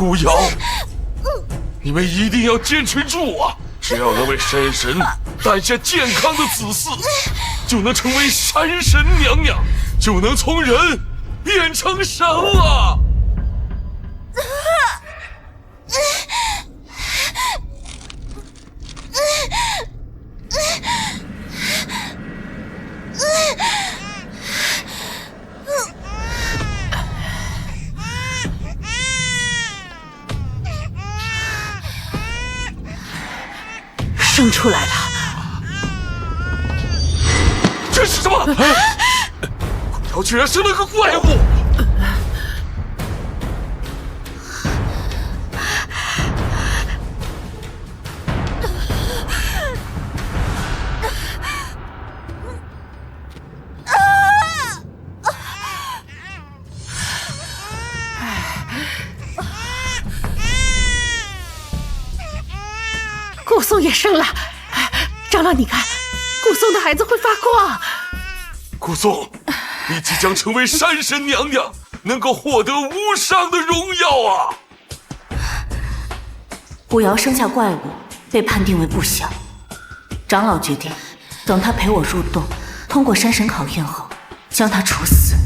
古瑶，你们一定要坚持住啊！只要能为山神诞下健康的子嗣，就能成为山神娘娘，就能从人变成神了。生出来了！这是什么？古瑶居然生了个怪物！顾松也生了，长老，你看，顾松的孩子会发光。顾松，你即将成为山神娘娘，能够获得无上的荣耀啊！古瑶生下怪物，被判定为不祥。长老决定，等他陪我入洞，通过山神考验后，将他处死。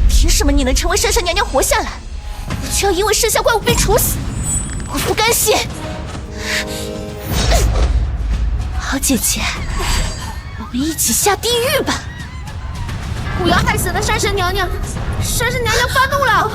凭什么你能成为山神娘娘活下来，我却要因为生下怪物被处死？我不甘心！好姐姐，我们一起下地狱吧！古瑶害死了山神娘娘，山神娘娘发怒了！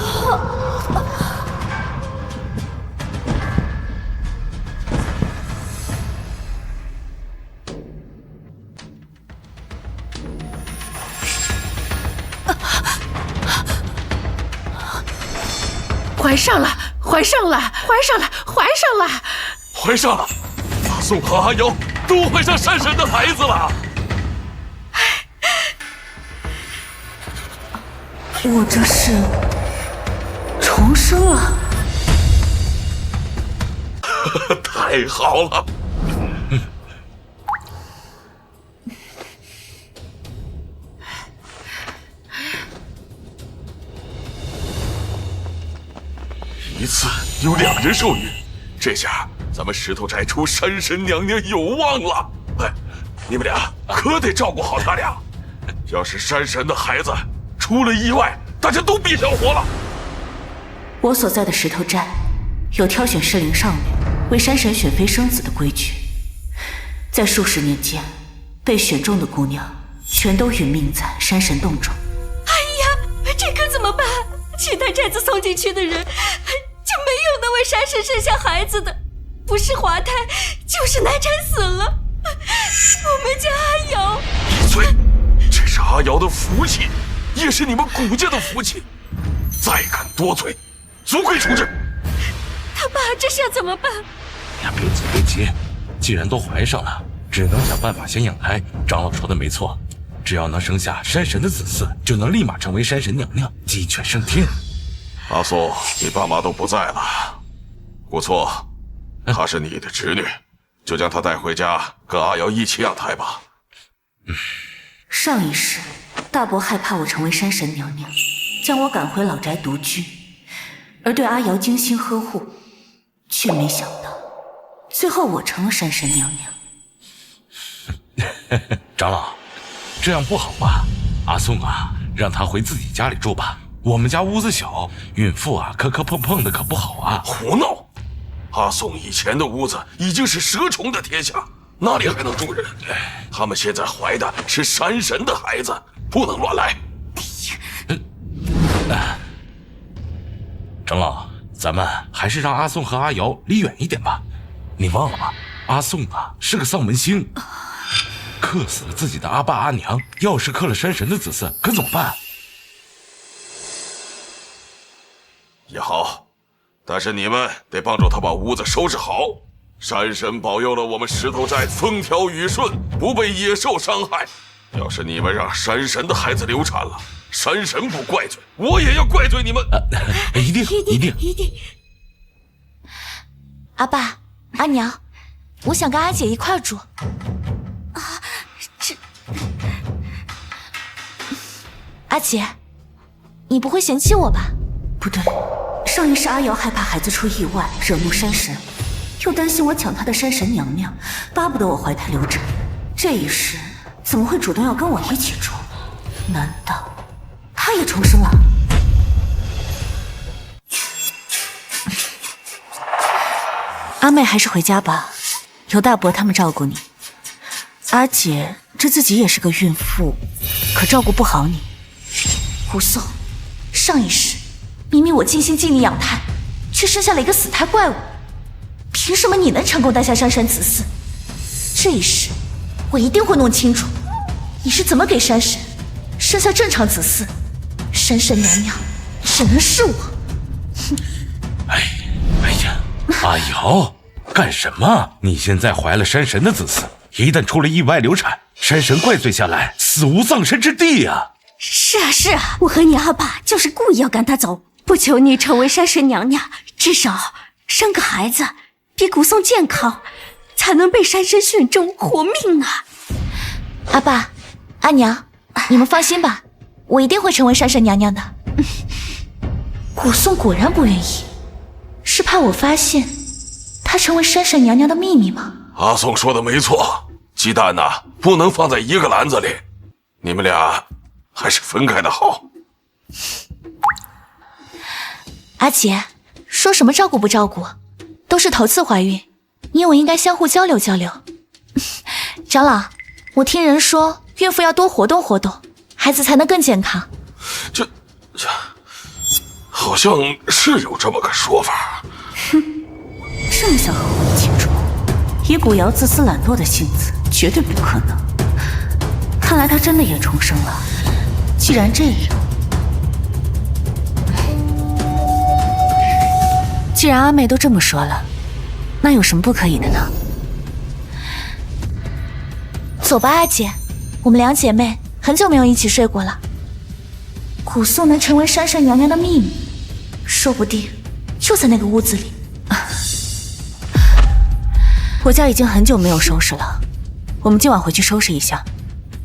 怀上了，怀上了，怀上了，怀上了，怀上了！阿宋和阿瑶都怀上山神的孩子了。我这是重生了。太好了！一次有2人受孕，这下咱们石头寨出山神娘娘有望了。哎，你们俩可得照顾好他俩，要是山神的孩子出了意外，大家都别想活了。我所在的石头寨有挑选适龄少女为山神选妃生子的规矩，在数十年间，被选中的姑娘全都殒命在山神洞中。哎呀，这可怎么办？其他寨子送进去的人就没有能为山神生下孩子的，不是滑胎就是难产死了。我们家阿瑶……闭嘴！这是阿瑶的福气，也是你们古家的福气。再敢多嘴，足跪处置。他爸，这下怎么办？呀，别急别急，既然都怀上了，只能想办法先养胎。长老说的没错，只要能生下山神的子嗣，就能立马成为山神娘娘，鸡犬升天。阿宋，你爸妈都不在了，不错，她是你的侄女，就将她带回家，跟阿瑶一起养胎吧。上一世，大伯害怕我成为山神娘娘，将我赶回老宅独居，而对阿瑶精心呵护，却没想到，最后我成了山神娘娘。长老，这样不好吧？阿宋啊，让她回自己家里住吧。我们家屋子小，孕妇啊磕磕碰碰的可不好啊！胡闹！阿宋以前的屋子已经是蛇虫的天下，哪里还能住人？他们现在怀的是山神的孩子，不能乱来。长老，咱们还是让阿宋和阿瑶离远一点吧。你忘了吗？阿宋啊是个丧门星，克死了自己的阿爸阿娘，要是克了山神的子嗣，可怎么办？也好，但是你们得帮助他把屋子收拾好，山神保佑了我们石头寨风调雨顺，不被野兽伤害。要是你们让山神的孩子流产了，山神不怪罪，我也要怪罪你们。一定。阿爸、阿娘，我想跟阿姐一块住。阿姐，你不会嫌弃我吧？不对，上一世阿瑶害怕孩子出意外惹怒山神，又担心我抢她的山神娘娘，巴不得我怀胎流产。这一世怎么会主动要跟我一起住？难道她也重生了？阿妹还是回家吧，有大伯他们照顾你。阿姐这自己也是个孕妇，可照顾不好你。胡颂，上一世明明我尽心尽力养胎，却生下了一个死胎怪物，凭什么你能成功带下山神子嗣？这一世我一定会弄清楚，你是怎么给山神生下正常子嗣。山神娘娘只能是我。哎呀，阿瑶，干什么？你现在怀了山神的子嗣，一旦出了意外流产，山神怪罪下来，死无葬身之地呀！是啊，我和你阿爸就是故意要赶他走，不求你成为山神娘娘，至少生个孩子比古颂健康，才能被山神选中活命啊！阿爸、阿娘，你们放心吧，我一定会成为山神娘娘的。古颂果然不愿意，是怕我发现他成为山神娘娘的秘密吗？阿宋说的没错，鸡蛋呐，不能放在一个篮子里，你们俩还是分开的好。阿姐，说什么照顾不照顾，都是头次怀孕，你我应该相互交流交流。长老，我听人说孕妇要多活动活动，孩子才能更健康。这好像是有这么个说法。这么想和我一起住，以古瑶自私懒惰的性子，绝对不可能。看来她真的也重生了。既然这样，既然阿妹都这么说了，那有什么不可以的呢？走吧，阿姐，我们两姐妹很久没有一起睡过了。古颂能成为山神娘娘的秘密，说不定就在那个屋子里。我家已经很久没有收拾了，我们今晚回去收拾一下，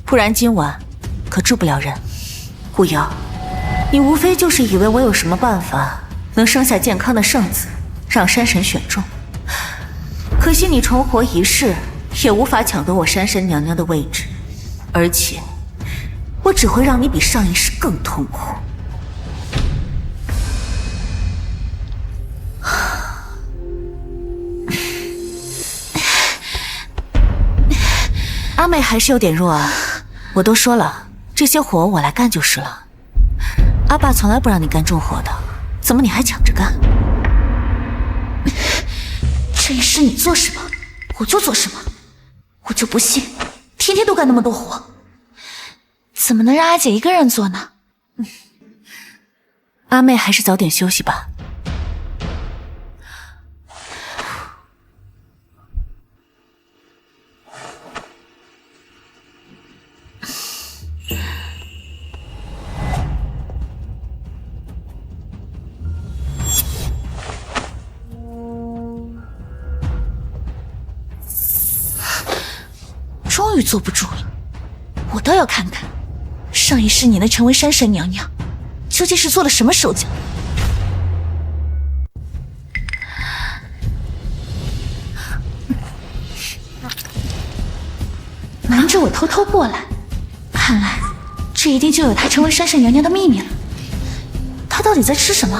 不然今晚可住不了人。古瑶，你无非就是以为我有什么办法能生下健康的圣子，让山神选中。可惜你重活一世，也无法抢夺我山神娘娘的位置，而且我只会让你比上一世更痛苦。阿妹还是有点弱啊，我都说了，这些活我来干就是了。阿爸从来不让你干重活的，怎么你还抢着干？这一世你做什么，我就做什么，我就不信天天都干那么多活，怎么能让阿姐一个人做呢？阿妹还是早点休息吧。终于坐不住了，我倒要看看，上一世你能成为山神娘娘，究竟是做了什么手脚？瞒着我偷偷过来，看来这一定就有她成为山神娘娘的秘密了。她到底在吃什么？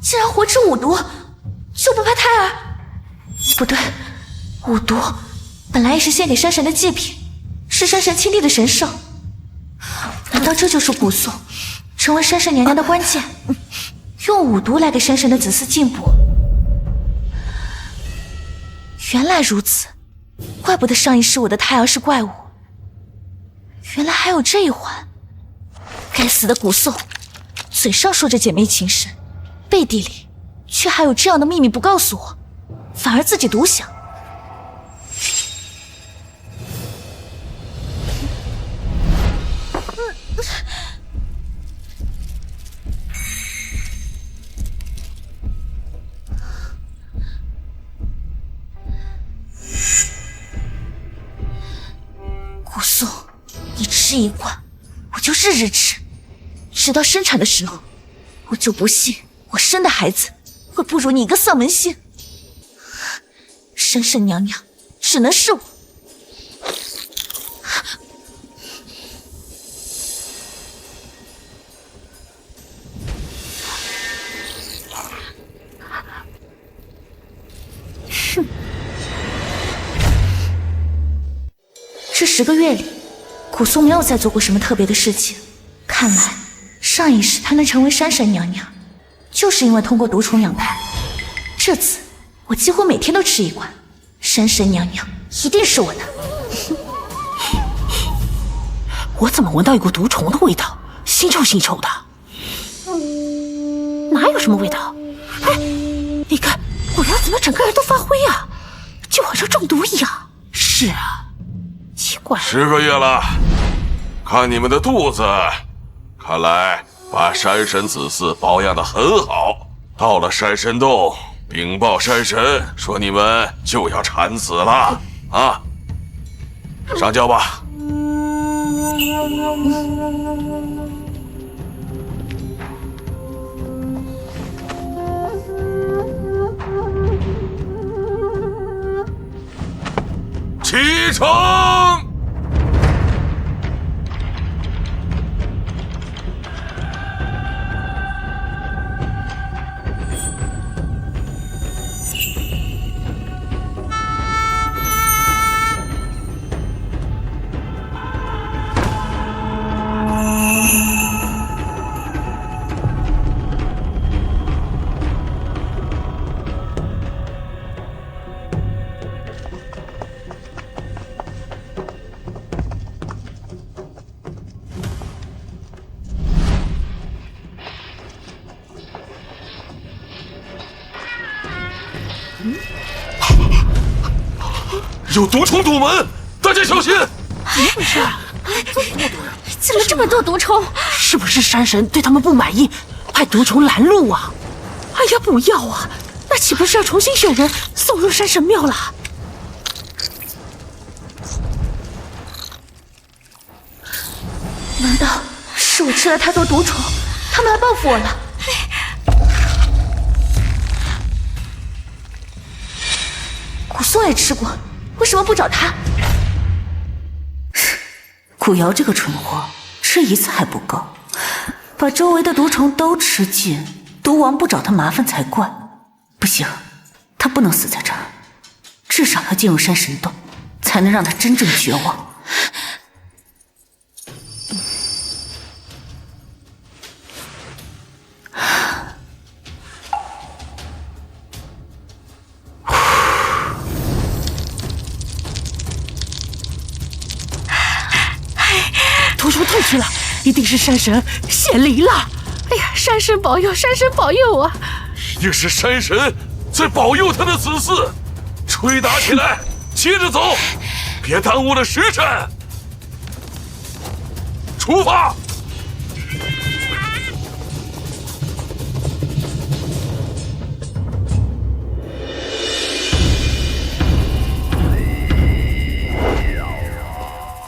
竟然活吃五毒，就不怕胎儿？不对，五毒本来也是献给山神的祭品，是山神亲历的神兽。难道这就是古颂成为山神娘娘的关键？用五毒来给山神的子嗣进补？原来如此，怪怪不得上一世我的胎儿是怪物，原来还有这一环。该死的古宋，嘴上说着姐妹情深，背地里却还有这样的秘密不告诉我，反而自己独享。古宋，你吃一惯，我就日日吃，直到生产的时候，我就不信我生的孩子会不如你一个丧门星。山神娘娘只能是我。哼，这10个月里，古松没有再做过什么特别的事情。看来上一世她能成为山神娘娘，就是因为通过毒虫养胎。这次我几乎每天都吃一罐，山神娘娘一定是我的。我怎么闻到一股毒虫的味道，腥臭腥臭的？哪有什么味道？哎，你看我要怎么整个人都发灰啊，就好像中毒一样。是啊，奇怪。10个月了，看你们的肚子，看来把山神子嗣保养得很好。到了山神洞，禀报山神说你们就要产子了啊！上轿吧。启程！有毒虫堵门，大家小心！怎么回事？怎么这么多毒虫？是不是山神对他们不满意，派毒虫拦路啊？哎呀，不要啊！那岂不是要重新选人送入山神庙了？难道是我吃了太多毒虫，他们来报复我了？古松也吃过，为什么不找他？古瑶这个蠢货，吃一次还不够，把周围的毒虫都吃尽，毒王不找他麻烦才怪。不行，他不能死在这儿，至少要进入山神洞，才能让他真正绝望。毒虫退去了，一定是山神显灵了。哎呀，山神保佑，山神保佑啊！一定是山神在保佑他的子嗣。吹打起来，接着走，别耽误了时辰。出发！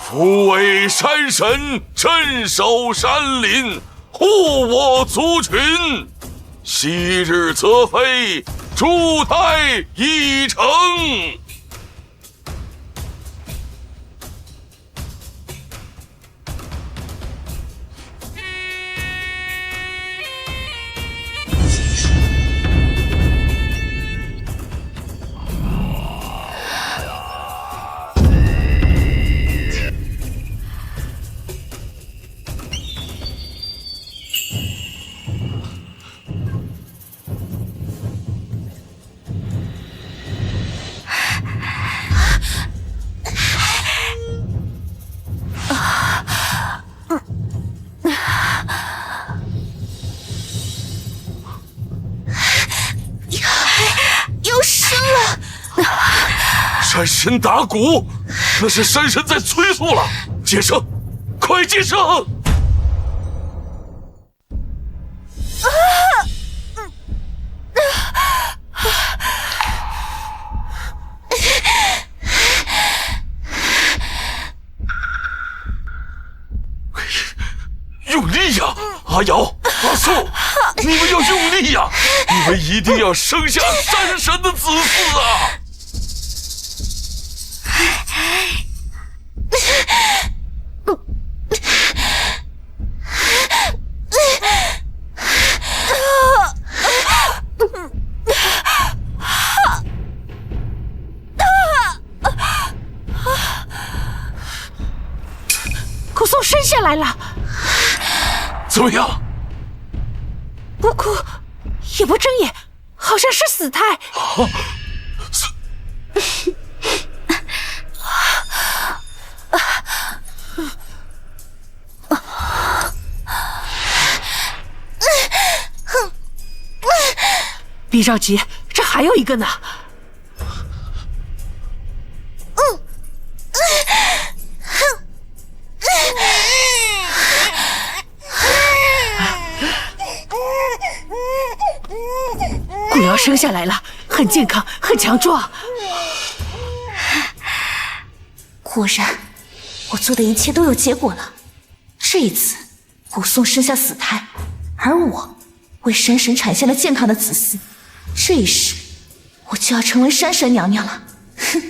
福为山神，镇守山林，护我族群。昔日则非，诸胎已成。山神打鼓，那是山神在催促了。接生，快接生！用力呀，阿瑶、阿素，你们要用力呀！你们一定要生下山神的子嗣啊！古松生下来了，怎么样？不哭，也不睁眼，好像是死胎。别着急，这还有一个呢。古瑶生下来了，很健康，很强壮。果然，我做的一切都有结果了。这一次，古宋生下死胎，而我为山神产下了健康的子嗣。这一世，我就要成为山神娘娘了。哼！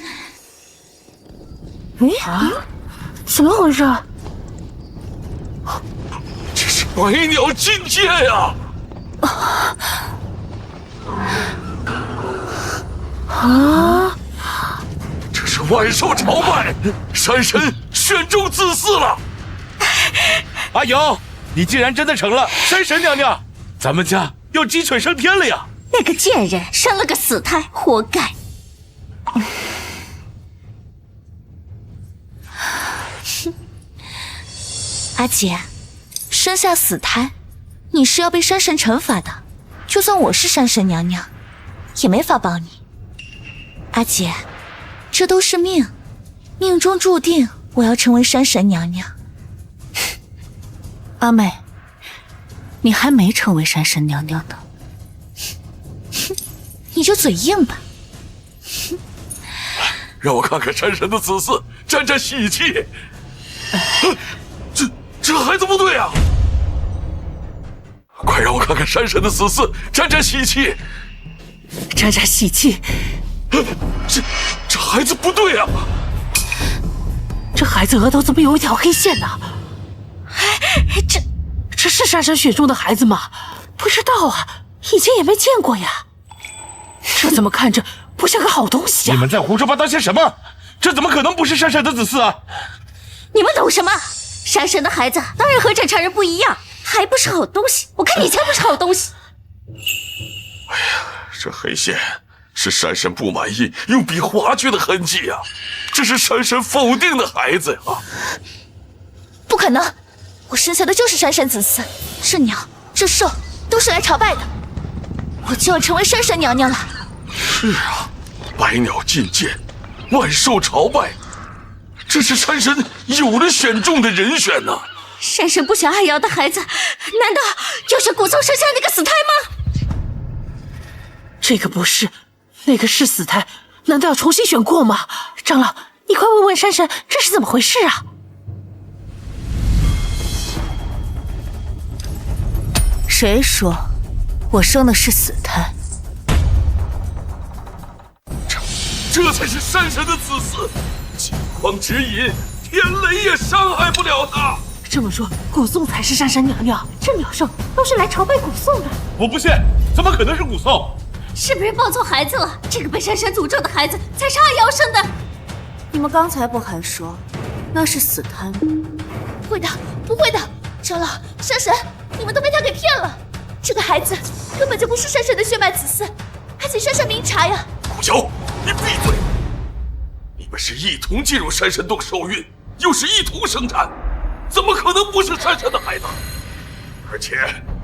怎么回事？这是百鸟进阶呀！这是万寿朝拜，山神选中子嗣了。阿瑶，你竟然真的成了山神娘娘，咱们家要鸡犬升天了呀！那个贱人生了个死胎，活该。阿姐，生下死胎，你是要被山神惩罚的。就算我是山神娘娘，也没法帮你。阿姐，这都是命，命中注定我要成为山神娘娘。阿妹，你还没成为山神娘娘呢。你就嘴硬吧。让我看看山神的子嗣，沾沾喜气。这孩子不对啊！快让我看看山神的子嗣，沾沾喜气。沾沾喜气。这孩子不对啊！这孩子额头怎么有一条黑线呢？这是山神选中的孩子吗？不知道啊，以前也没见过呀。这怎么看着不像个好东西啊？你们在胡说八道些什么？这怎么可能不是山神的子嗣啊？你们懂什么？山神的孩子当然和正常人不一样，还不是好东西。我看你才不是好东西。哎呀，这黑线是山神不满意用笔划去的痕迹啊！这是山神否定的孩子呀！不可能，我生下的就是山神子嗣，这鸟这兽都是来朝拜的，我就要成为山神娘娘了。是啊，百鸟进阶，万兽朝拜，这是山神有了选中的人选呢。山神不选阿瑶的孩子，难道就是古宗生下那个死胎吗？这个不是，那个是死胎，难道要重新选过吗？长老，你快问问山神，这是怎么回事啊？谁说我生的是死胎？这才是山神的子嗣，金光指引，天雷也伤害不了他。这么说，古宋才是山神娘娘，这鸟兽都是来朝拜古宋的。我不信，怎么可能是古宋？是不是抱错孩子了？这个被山神诅咒的孩子才是阿瑶生的。你们刚才不还说那是死胎吗？不会的，不会的，长老，山神，你们都被他给骗了。这个孩子根本就不是山神的血脉子嗣，还请山神明察呀！古瑶，你闭嘴！你们是一同进入山神洞受孕，又是一同生产，怎么可能不是山神的孩子？而且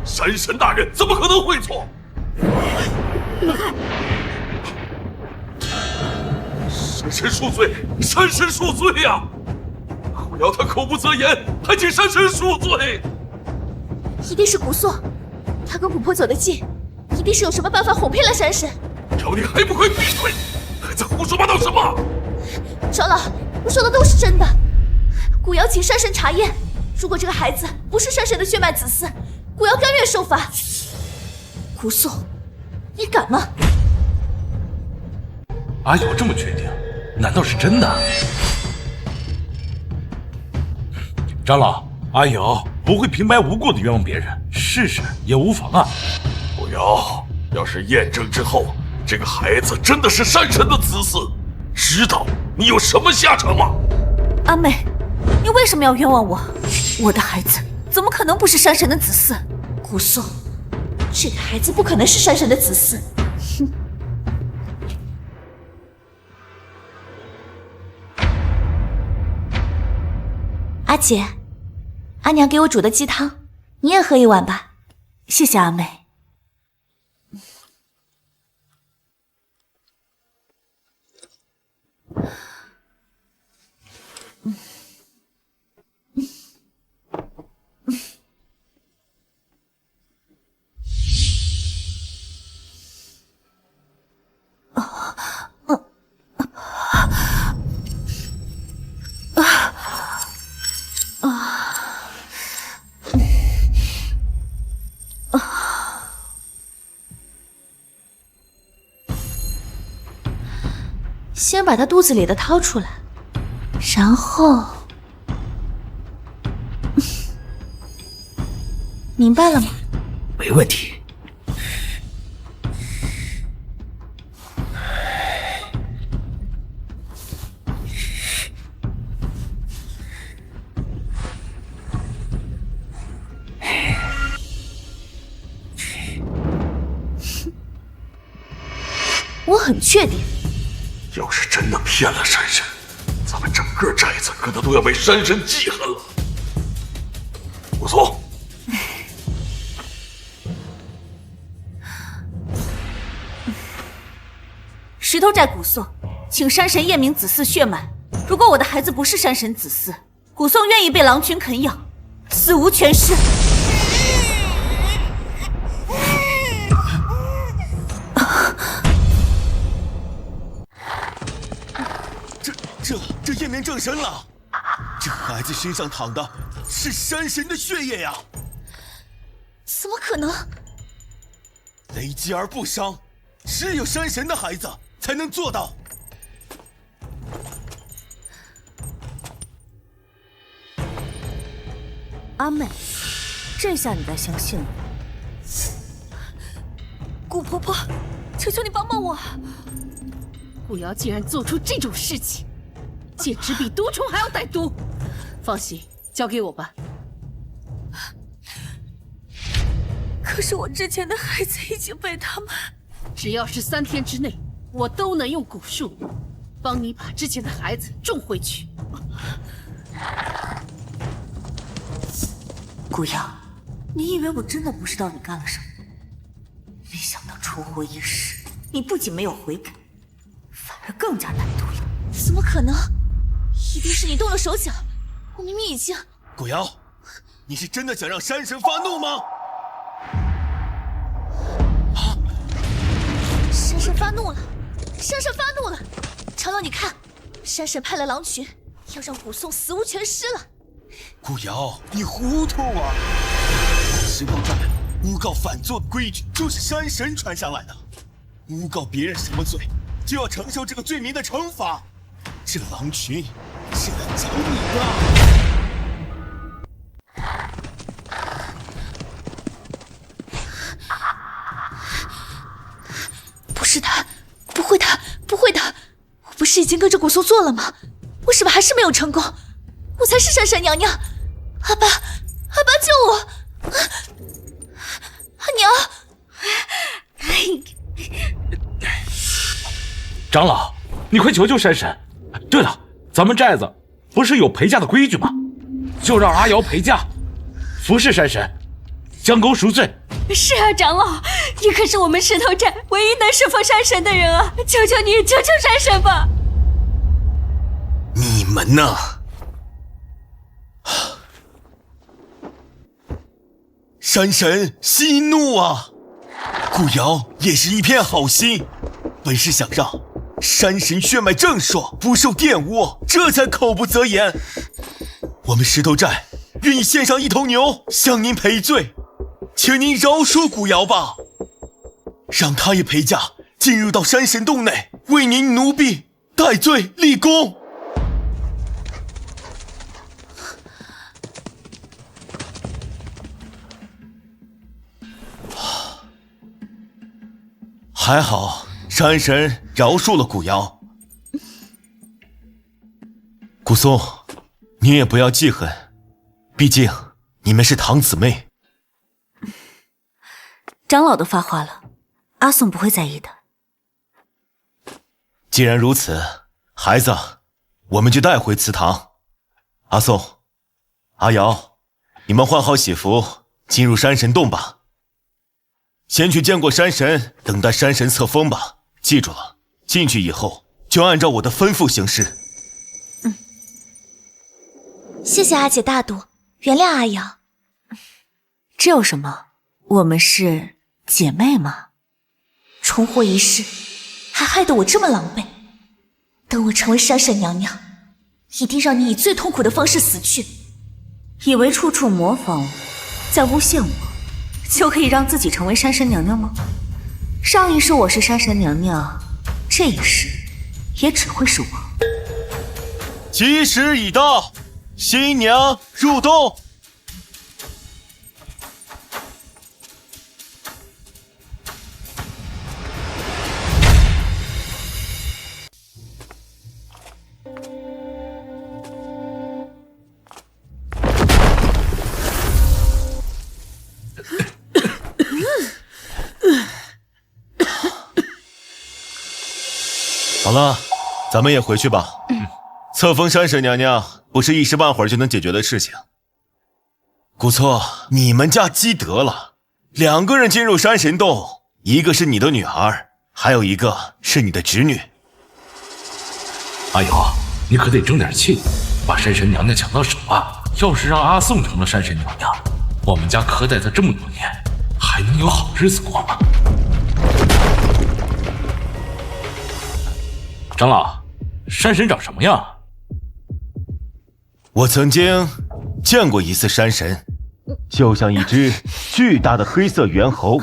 山神大人怎么可能会错？你看，山神恕罪，山神恕罪呀！不要他口不择言，还请山神恕罪。一定是古宋，他跟琥珀走得近，一定是有什么办法哄骗了山神。找你还不快闭嘴！还在胡说八道什么？长老，我说的都是真的。古瑶请山神查验，如果这个孩子不是山神的血脉子嗣，古瑶甘愿受罚。古宋，你敢吗？阿瑶这么确定，难道是真的？长老，阿瑶不会平白无故的冤枉别人，试试也无妨啊。不要是验证之后，这个孩子真的是山神的子嗣，知道你有什么下场吗？阿妹，你为什么要冤枉我？我的孩子怎么可能不是山神的子嗣？古宋，这个孩子不可能是山神的子嗣。哼！阿姐，阿娘给我煮的鸡汤，你也喝一碗吧。谢谢阿妹。先把他肚子里的掏出来，然后，明白了吗？没问题。我很确定。要是真的骗了山神，咱们整个寨子可能都要被山神记恨了。武松，石头寨古宋，请山神验明子嗣血脉。如果我的孩子不是山神子嗣，古宋愿意被狼群啃咬，死无全尸。这验明正身了，这孩子身上淌的是山神的血液呀！怎么可能？雷击而不伤，只有山神的孩子才能做到。阿妹，这下你该相信了。顾婆婆，求求你帮帮我！顾瑶竟然做出这种事情，简直比毒虫还要歹毒。放心，交给我吧。可是我之前的孩子已经被他们……只要是3天之内，我都能用蛊术帮你把之前的孩子种回去。顾瑶，你以为我真的不知道你干了什么？没想到出乎意识，你不仅没有悔改，反而更加歹毒了。怎么可能？一定是你动了手脚！我明明已经……古瑶，你是真的想让山神发怒吗？山神发怒了！山神发怒了！长老，你看，山神派了狼群，要让古宋死无全尸了。古瑶，你糊涂啊！石头寨诬告反坐的规矩就是山神传上来的，诬告别人什么罪，就要承受这个罪名的惩罚。这狼群是来找你的。不是他，不会的，不会的！我不是已经跟着古宋做了吗？为什么还是没有成功？我才是山神娘娘！阿爸，阿爸救我！阿娘！长老，你快求求山神！对了，咱们寨子不是有陪嫁的规矩吗？就让阿瑶陪嫁，服侍山神，将功赎罪。是啊，长老，你可是我们石头寨唯一能侍奉山神的人啊！求求你，求求山神吧！们呢？山神息怒啊！顾瑶也是一片好心，本是想让山神血脉正爽，不受玷污，这才口不择言。我们石头寨愿意献上一头牛向您赔罪，请您饶恕顾瑶吧，让他也陪驾进入到山神洞内，为您奴婢戴罪立功。还好山神饶恕了古瑶。古松，你也不要记恨，毕竟你们是堂姊妹。长老都发话了，阿宋不会在意的。既然如此，孩子，我们就带回祠堂。阿宋、阿瑶，你们换好喜服，进入山神洞吧。先去见过山神，等待山神册封吧。记住了，进去以后就按照我的吩咐行事。谢谢阿姐大度，原谅阿瑶。这有什么？我们是姐妹嘛。重活一世，还害得我这么狼狈。等我成为山神娘娘，一定让你以最痛苦的方式死去。以为处处模仿我，再诬陷我，就可以让自己成为山神娘娘吗？上一世我是山神娘娘，这一世也只会是我。吉时已到，新娘入洞。好了，咱们也回去吧。册封山神娘娘不是一时半会儿就能解决的事情。古错，你们家积德了，2个人进入山神洞，一个是你的女儿，还有一个是你的侄女。阿瑶，你可得争点气，把山神娘娘抢到手啊！要是让阿宋成了山神娘娘，我们家苛待她这么多年，还能有好日子过吗？长老，山神长什么样？我曾经见过一次山神，就像一只巨大的黑色猿猴，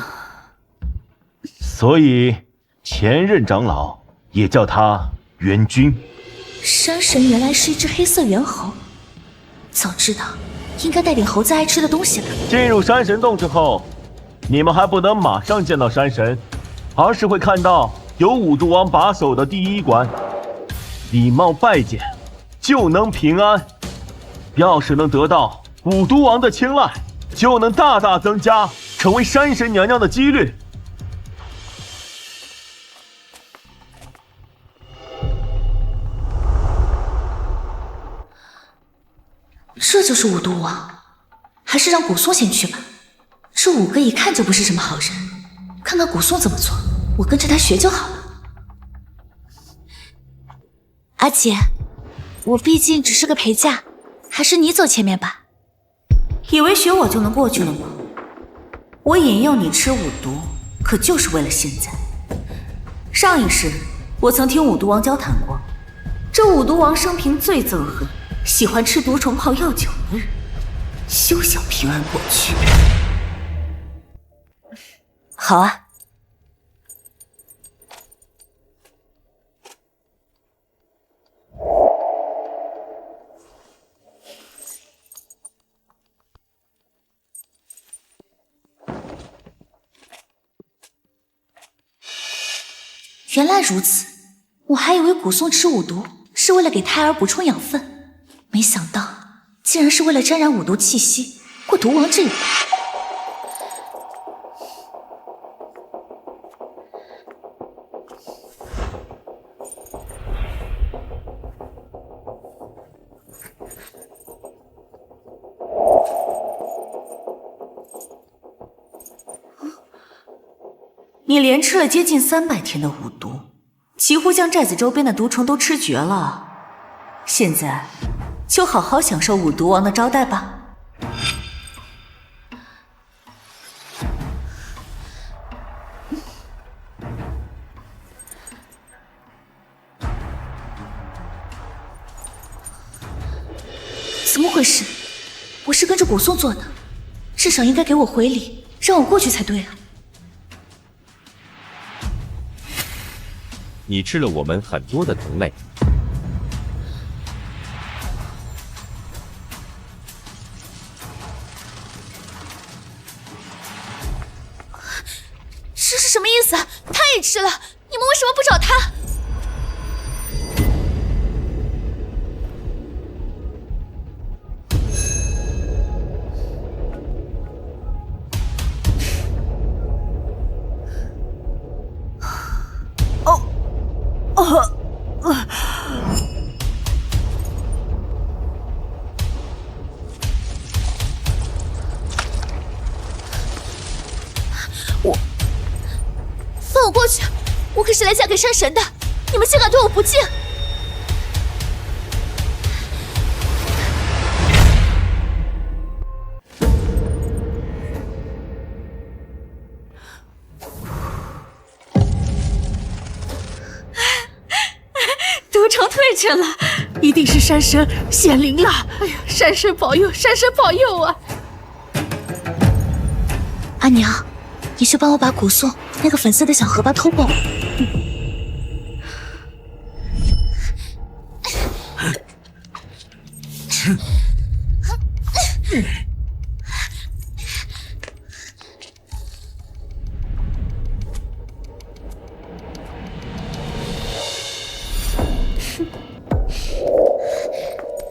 所以前任长老也叫他猿君。山神原来是一只黑色猿猴，早知道应该带点猴子爱吃的东西来。进入山神洞之后，你们还不能马上见到山神，而是会看到有五毒王把守的第一关，礼貌拜见就能平安。要是能得到五毒王的青睐，就能大大增加成为山神娘娘的几率。这就是五毒王，还是让古松先去吧。这5个一看就不是什么好人，看看古松怎么做，我跟着他学就好了。阿姐，我毕竟只是个陪嫁，还是你走前面吧。以为学我就能过去了吗？我引诱你吃五毒，可就是为了现在。上一世，我曾听五毒王交谈过，这五毒王生平最憎恨喜欢吃毒虫泡药酒的人，休想平安过去。好啊。原来如此，我还以为古松吃五毒是为了给胎儿补充养分，没想到竟然是为了沾染五毒气息，过毒王这一关。你连吃了接近300天的五毒，几乎将寨子周边的毒虫都吃绝了。现现在就好好享受五毒王的招待吧。怎么回事？我是跟着古颂做的，至少应该给我回礼，让我过去才对啊。你吃了我们很多的同类。这是什么意思？他也吃了，你们为什么不找他？放我过去！我可是来嫁给山神的，你们竟敢对我不敬！毒虫退去了，一定是山神显灵了！哎呀，山神保佑，山神保佑啊！阿娘，你去帮我把古颂那个粉色的小荷包偷过来。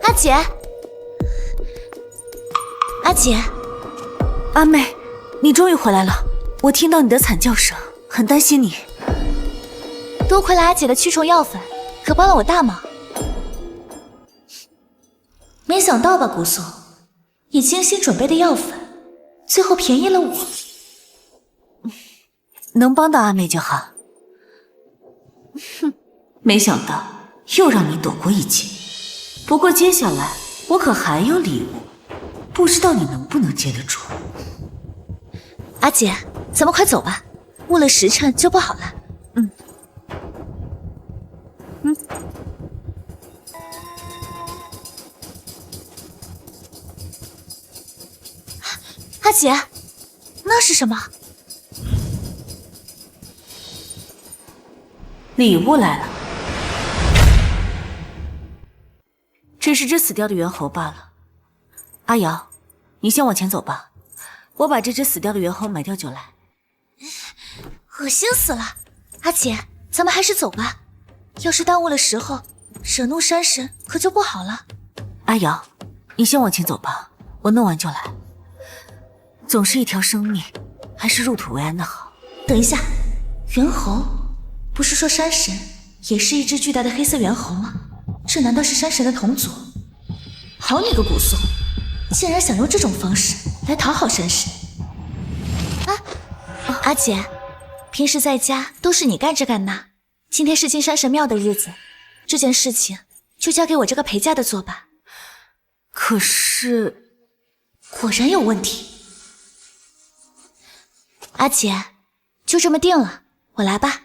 阿姐，阿姐，阿妹，你终于回来了，我听到你的惨叫声，很担心你。多亏了阿姐的驱虫药粉，可帮了我大忙。没想到吧，古颂，你精心准备的药粉，最后便宜了我。能帮到阿妹就好。哼，没想到又让你躲过一劫。不过接下来我可还有礼物，不知道你能不能接得住。阿姐，咱们快走吧，误了时辰就不好了。阿姐，那是什么？礼物来了，这是只死掉的猿猴罢了。阿瑶，你先往前走吧，我把这只死掉的猿猴买掉就来。恶心死了！阿姐，咱们还是走吧，要是耽误了时候，惹怒山神可就不好了。阿瑶，你先往前走吧，我弄完就来。总是一条生命，还是入土为安的好。等一下，猿猴，不是说山神也是一只巨大的黑色猿猴吗？这难道是山神的同族？好你个古颂，竟然想用这种方式来讨好山神！阿姐，平时在家都是你干这干那，今天是进山神庙的日子，这件事情就交给我这个陪嫁的做吧。可是，果然有问题。阿姐，就这么定了，我来吧。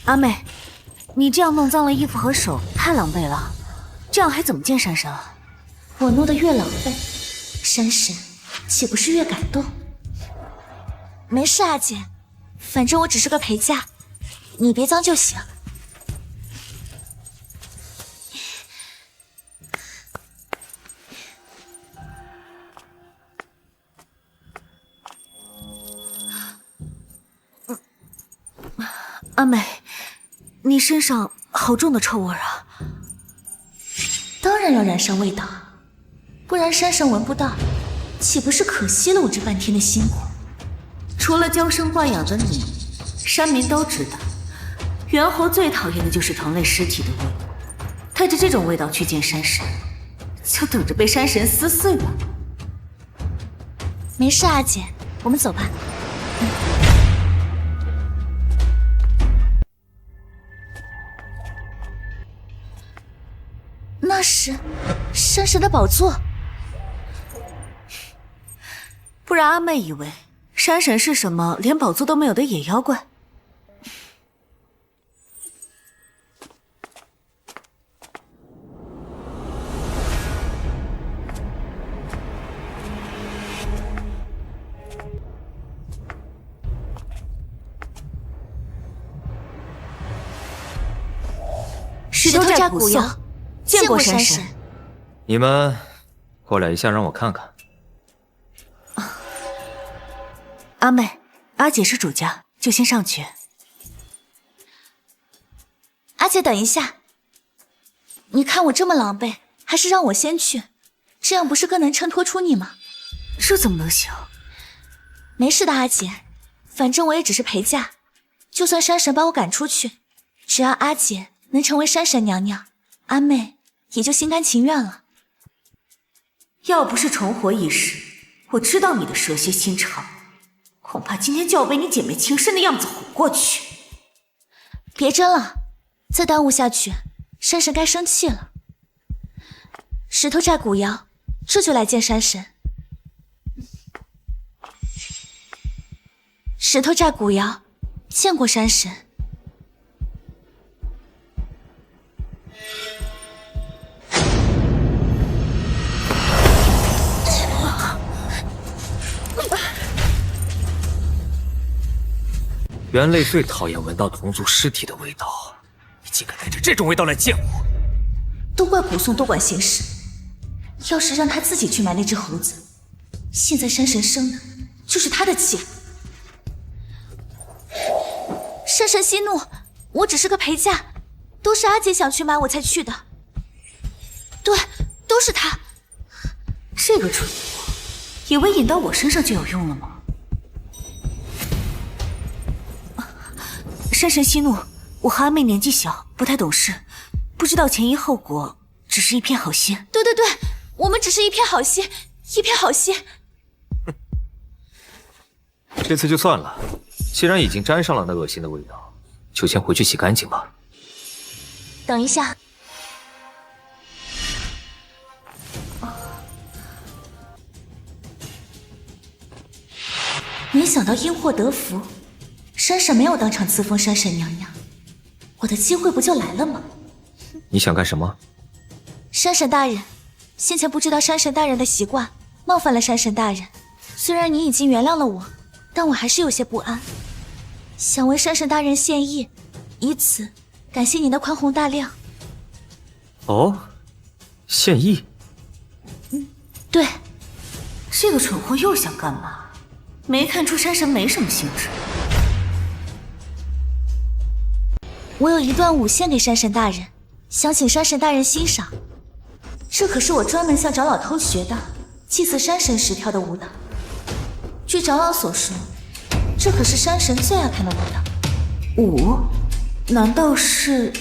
阿妹，你这样弄脏了衣服和手，太狼狈了，这样还怎么见山神啊？我弄得越狼狈，山神岂不是越感动？没事，阿姐，反正我只是个陪嫁，你别脏就行。阿美，你身上好重的臭味啊！当然要染上味道，不然山神闻不到，岂不是可惜了我这半天的辛苦？除了娇生惯养的你，山民都知道，猿猴最讨厌的就是同类尸体的味道。带着这种味道去见山神，就等着被山神撕碎吧。没事，阿姐，我们走吧。那是山神的宝座，不然阿妹以为山神是什么连宝座都没有的野妖怪。石头寨古谣，见过山神。你们过来一下，让我看看。阿妹，阿姐是主家，就先上去。阿姐，等一下，你看我这么狼狈，还是让我先去，这样不是更能衬托出你吗？这怎么能行？没事的，阿姐，反正我也只是陪嫁，就算山神把我赶出去，只要阿姐能成为山神娘娘，阿妹也就心甘情愿了。要不是重活一时，我知道你的蛇蝎心肠，恐怕今天就要被你姐妹情深的样子哄过去。别争了，再耽误下去，山神该生气了。石头寨古谣，这就来见山神。石头寨古谣，见过山神。猿类最讨厌闻到同族尸体的味道，你竟敢带着这种味道来见我！都怪古颂多管闲事，要是让他自己去埋那只猴子，现在山神生的就是他的气。山神息怒，我只是个陪嫁，都是阿姐想去埋我才去的。对，都是他。这个蠢货，以为引到我身上就有用了吗？山神息怒，我和阿妹年纪小，不太懂事，不知道前因后果，只是一片好心。对对对，我们只是一片好心，一片好心。这次就算了，既然已经沾上了那恶心的味道，就先回去洗干净吧。等一下。没想到因祸得福，山神没有当场赐封山神娘娘，我的机会不就来了吗？你想干什么？山神大人，先前不知道山神大人的习惯，冒犯了山神大人。虽然你已经原谅了我，但我还是有些不安，想为山神大人献艺，以此感谢您的宽宏大量。哦，献艺？对。这个蠢货又想干嘛？没看出山神没什么兴致。我有一段舞献给山神大人，想请山神大人欣赏。这可是我专门向长老偷学的，祭祀山神时跳的舞蹈。据长老所说，这可是山神最爱看的舞蹈。舞？难道是？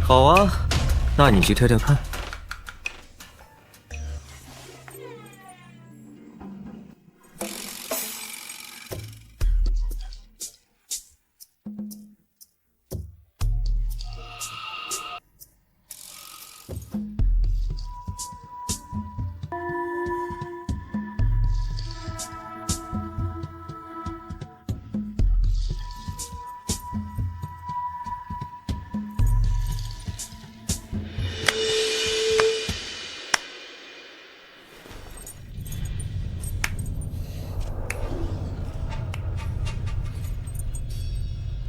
好啊，那你去跳跳看。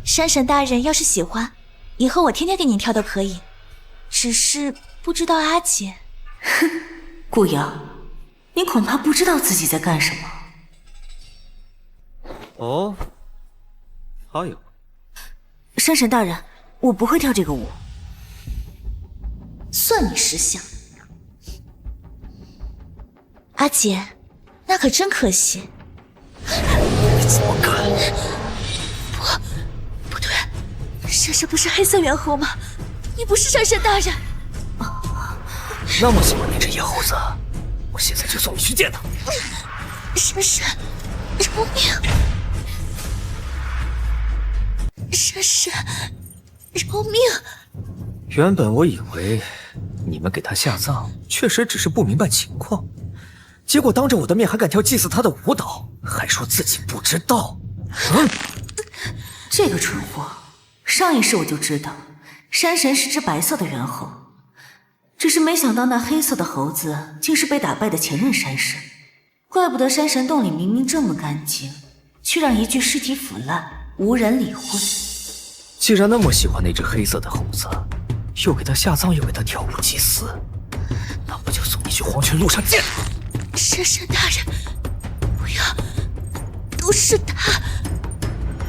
山神大人要是喜欢，以后我天天给您跳都可以。只是不知道阿姐……哼，顾瑶，你恐怕不知道自己在干什么。哦，还有，山神大人，我不会跳这个舞。算你识相。阿姐，那可真可惜。你怎么敢？不对，山神不是黑色猿猴吗？你不是山神大人。那么喜欢那只野猴子，我现在就送你去见他。山神，饶命！山神，饶命！原本我以为你们给他下葬，确实只是不明白情况，结果当着我的面还敢跳祭祀他的舞蹈，还说自己不知道。这个蠢货，上一世我就知道，山神是只白色的猿猴，只是没想到那黑色的猴子竟是被打败的前任山神，怪不得山神洞里明明这么干净，却让一具尸体腐烂，无人理会。既然那么喜欢那只黑色的猴子，又给他下葬，又给他跳舞祭祀，那不就送你去黄泉路上见他？山神大人，不要，都是他，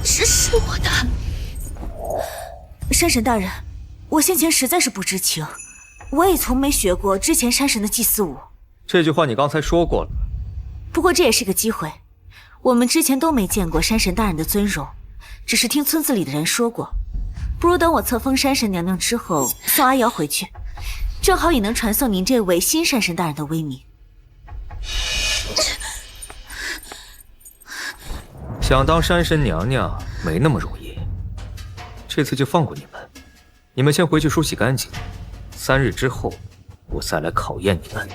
是我的。山神大人，我先前实在是不知情，我也从没学过之前山神的祭祀舞。这句话你刚才说过了。不过这也是个机会，我们之前都没见过山神大人的尊容，只是听村子里的人说过。不如等我册封山神娘娘之后，送阿瑶回去，正好也能传送您这位新山神大人的威名。想当山神娘娘没那么容易，这次就放过你们。你们先回去梳洗干净，3日之后我再来考验你们。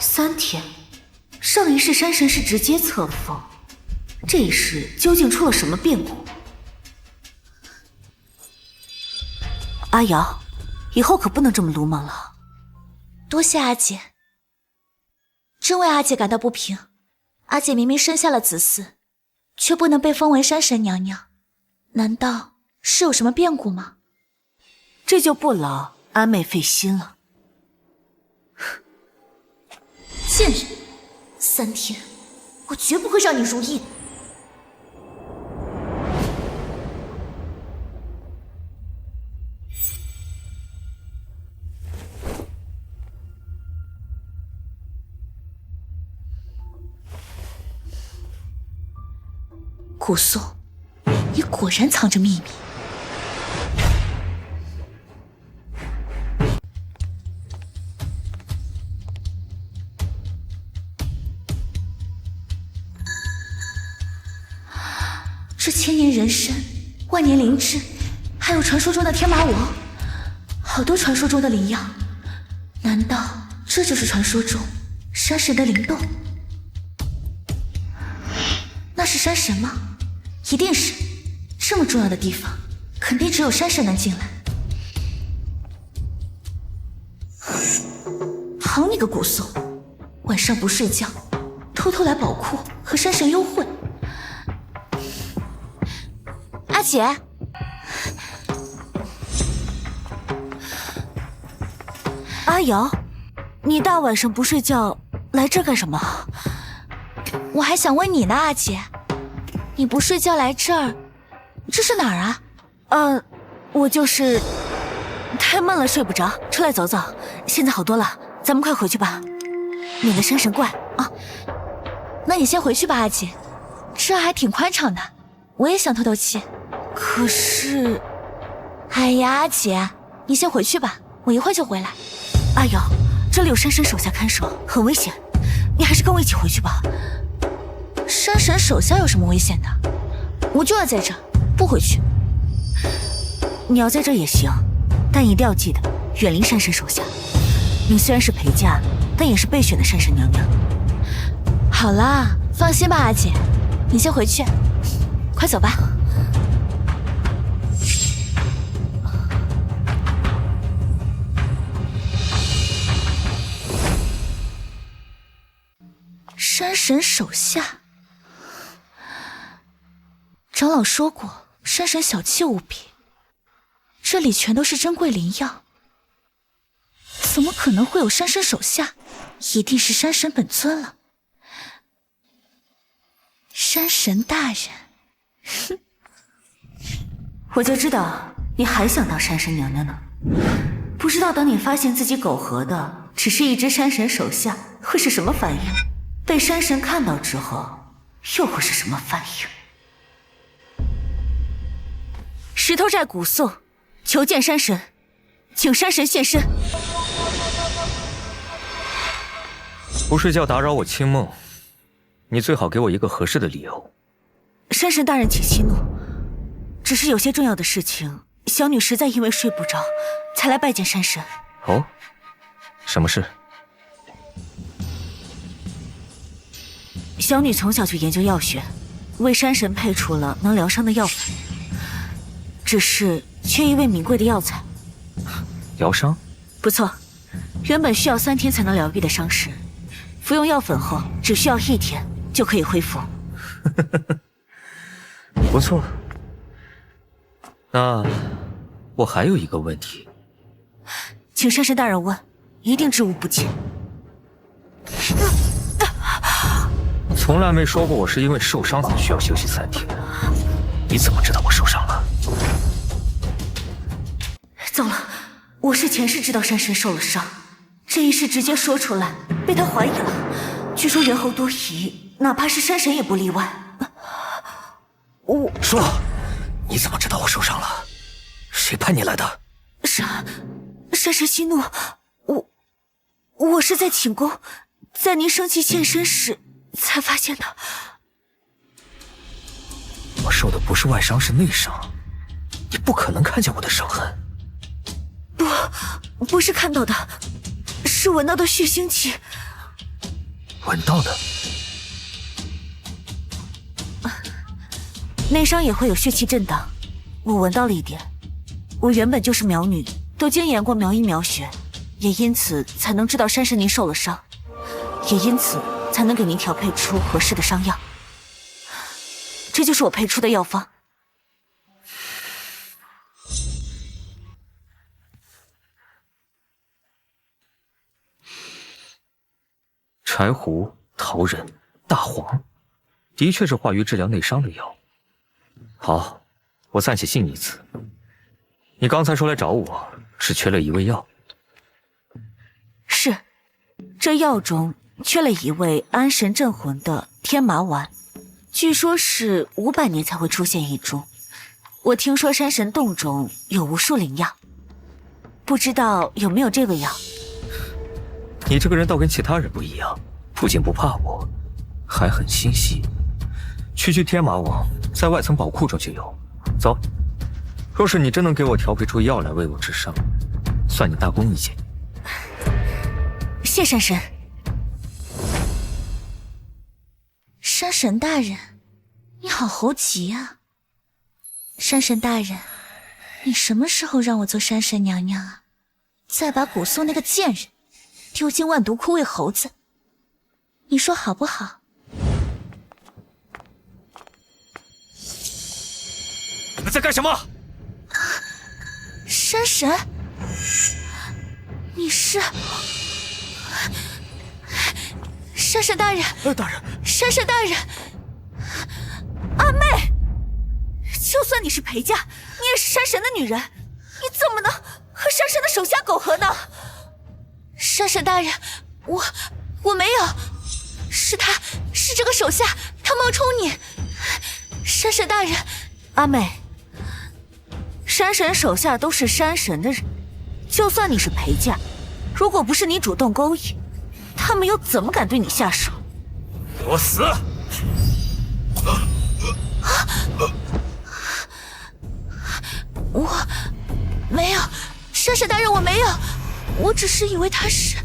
3天，上一世山神是直接册封，这一世究竟出了什么变故？阿瑶，以后可不能这么鲁莽了。多谢阿姐，真为阿姐感到不平。阿姐明明生下了子嗣，却不能被封为山神娘娘，难道是有什么变故吗？这就不劳阿妹费心了。贱人，3天，我绝不会让你如意。古颂，你果然藏着秘密。这千年人参、万年灵芝，还有传说中的天马王，好多传说中的灵药，难道这就是传说中山神的灵洞？那是山神吗？一定是，这么重要的地方，肯定只有山神能进来。好你个古颂，晚上不睡觉，偷偷来宝库和山神幽会。阿姐，阿瑶，你大晚上不睡觉来这干什么？我还想问你呢，阿姐，你不睡觉来这儿，这是哪儿啊？我就是太闷了，睡不着，出来走走。现在好多了，咱们快回去吧，免得山神怪啊。那你先回去吧，阿姐，这儿还挺宽敞的，我也想透透气。可是，哎呀，阿姐，你先回去吧，我一会儿就回来。阿瑶，这里有山神手下看守，很危险，你还是跟我一起回去吧。山神手下有什么危险的？我就要在这儿，不回去。你要在这儿也行，但一定要记得远离山神手下。你虽然是陪嫁，但也是备选的山神娘娘。好啦，放心吧，阿姐，你先回去，快走吧。山神手下，长老说过，山神小气无比，这里全都是珍贵灵药，怎么可能会有山神手下？一定是山神本尊了。山神大人，哼，我就知道你还想当山神娘娘呢。不知道等你发现自己苟合的只是一只山神手下，会是什么反应？被山神看到之后，又会是什么反应？石头寨古颂，求见山神，请山神现身。不睡觉打扰我清梦，你最好给我一个合适的理由。山神大人请息怒，只是有些重要的事情，小女实在因为睡不着，才来拜见山神。哦，什么事？小女从小就研究药学，为山神配出了能疗伤的药粉，只是缺一味名贵的药材。疗伤？不错，原本需要3天才能疗愈的伤势，服用药粉后只需要1天就可以恢复。不错。那我还有一个问题，请山神大人问，一定知无不解。从来没说过我是因为受伤才需要休息3天，你怎么知道我受伤了？糟了，我是前世知道山神受了伤，这一世直接说出来被他怀疑了。据说猿猴多疑，哪怕是山神也不例外。说，你怎么知道我受伤了？谁派你来的？山神息怒，我是在寝宫，在您生气现身时才发现的。我受的不是外伤，是内伤，你不可能看见我的伤痕。不是看到的，是闻到的血腥气。闻到的？内伤也会有血气震荡，我闻到了一点。我原本就是苗女，都精研过苗医苗学，也因此才能知道山神您受了伤，也因此才能给您调配出合适的伤药。这就是我配出的药方。柴胡、桃仁、大黄，的确是化瘀治疗内伤的药。好，我暂且信你一次。你刚才说来找我，是缺了一味药。是，这药中缺了一味安神镇魂的天麻丸，据说是500年才会出现一株。我听说山神洞中有无数灵药，不知道有没有这味药。你这个人倒跟其他人不一样，不仅不怕我，还很心细。区天麻王在外层宝库中就有。走，若是你真能给我调配出药来为我治伤，算你大功一件。谢山神。山神大人，你好猴急啊！山神大人，你什么时候让我做山神娘娘啊？再把古松那个贱人丢进万毒窟喂猴子，你说好不好？你们在干什么？山神，你是山神大人？大人，山神大人，阿妹，就算你是陪嫁，你也是山神的女人，你怎么能和山神的手下苟合呢？山神大人，我没有，是这个手下，他冒充你。山神大人，阿妹，山神手下都是山神的人，就算你是陪嫁，如果不是你主动勾引，他们又怎么敢对你下手？给我死！我没有，山神大人，我没有，我只是以为他是……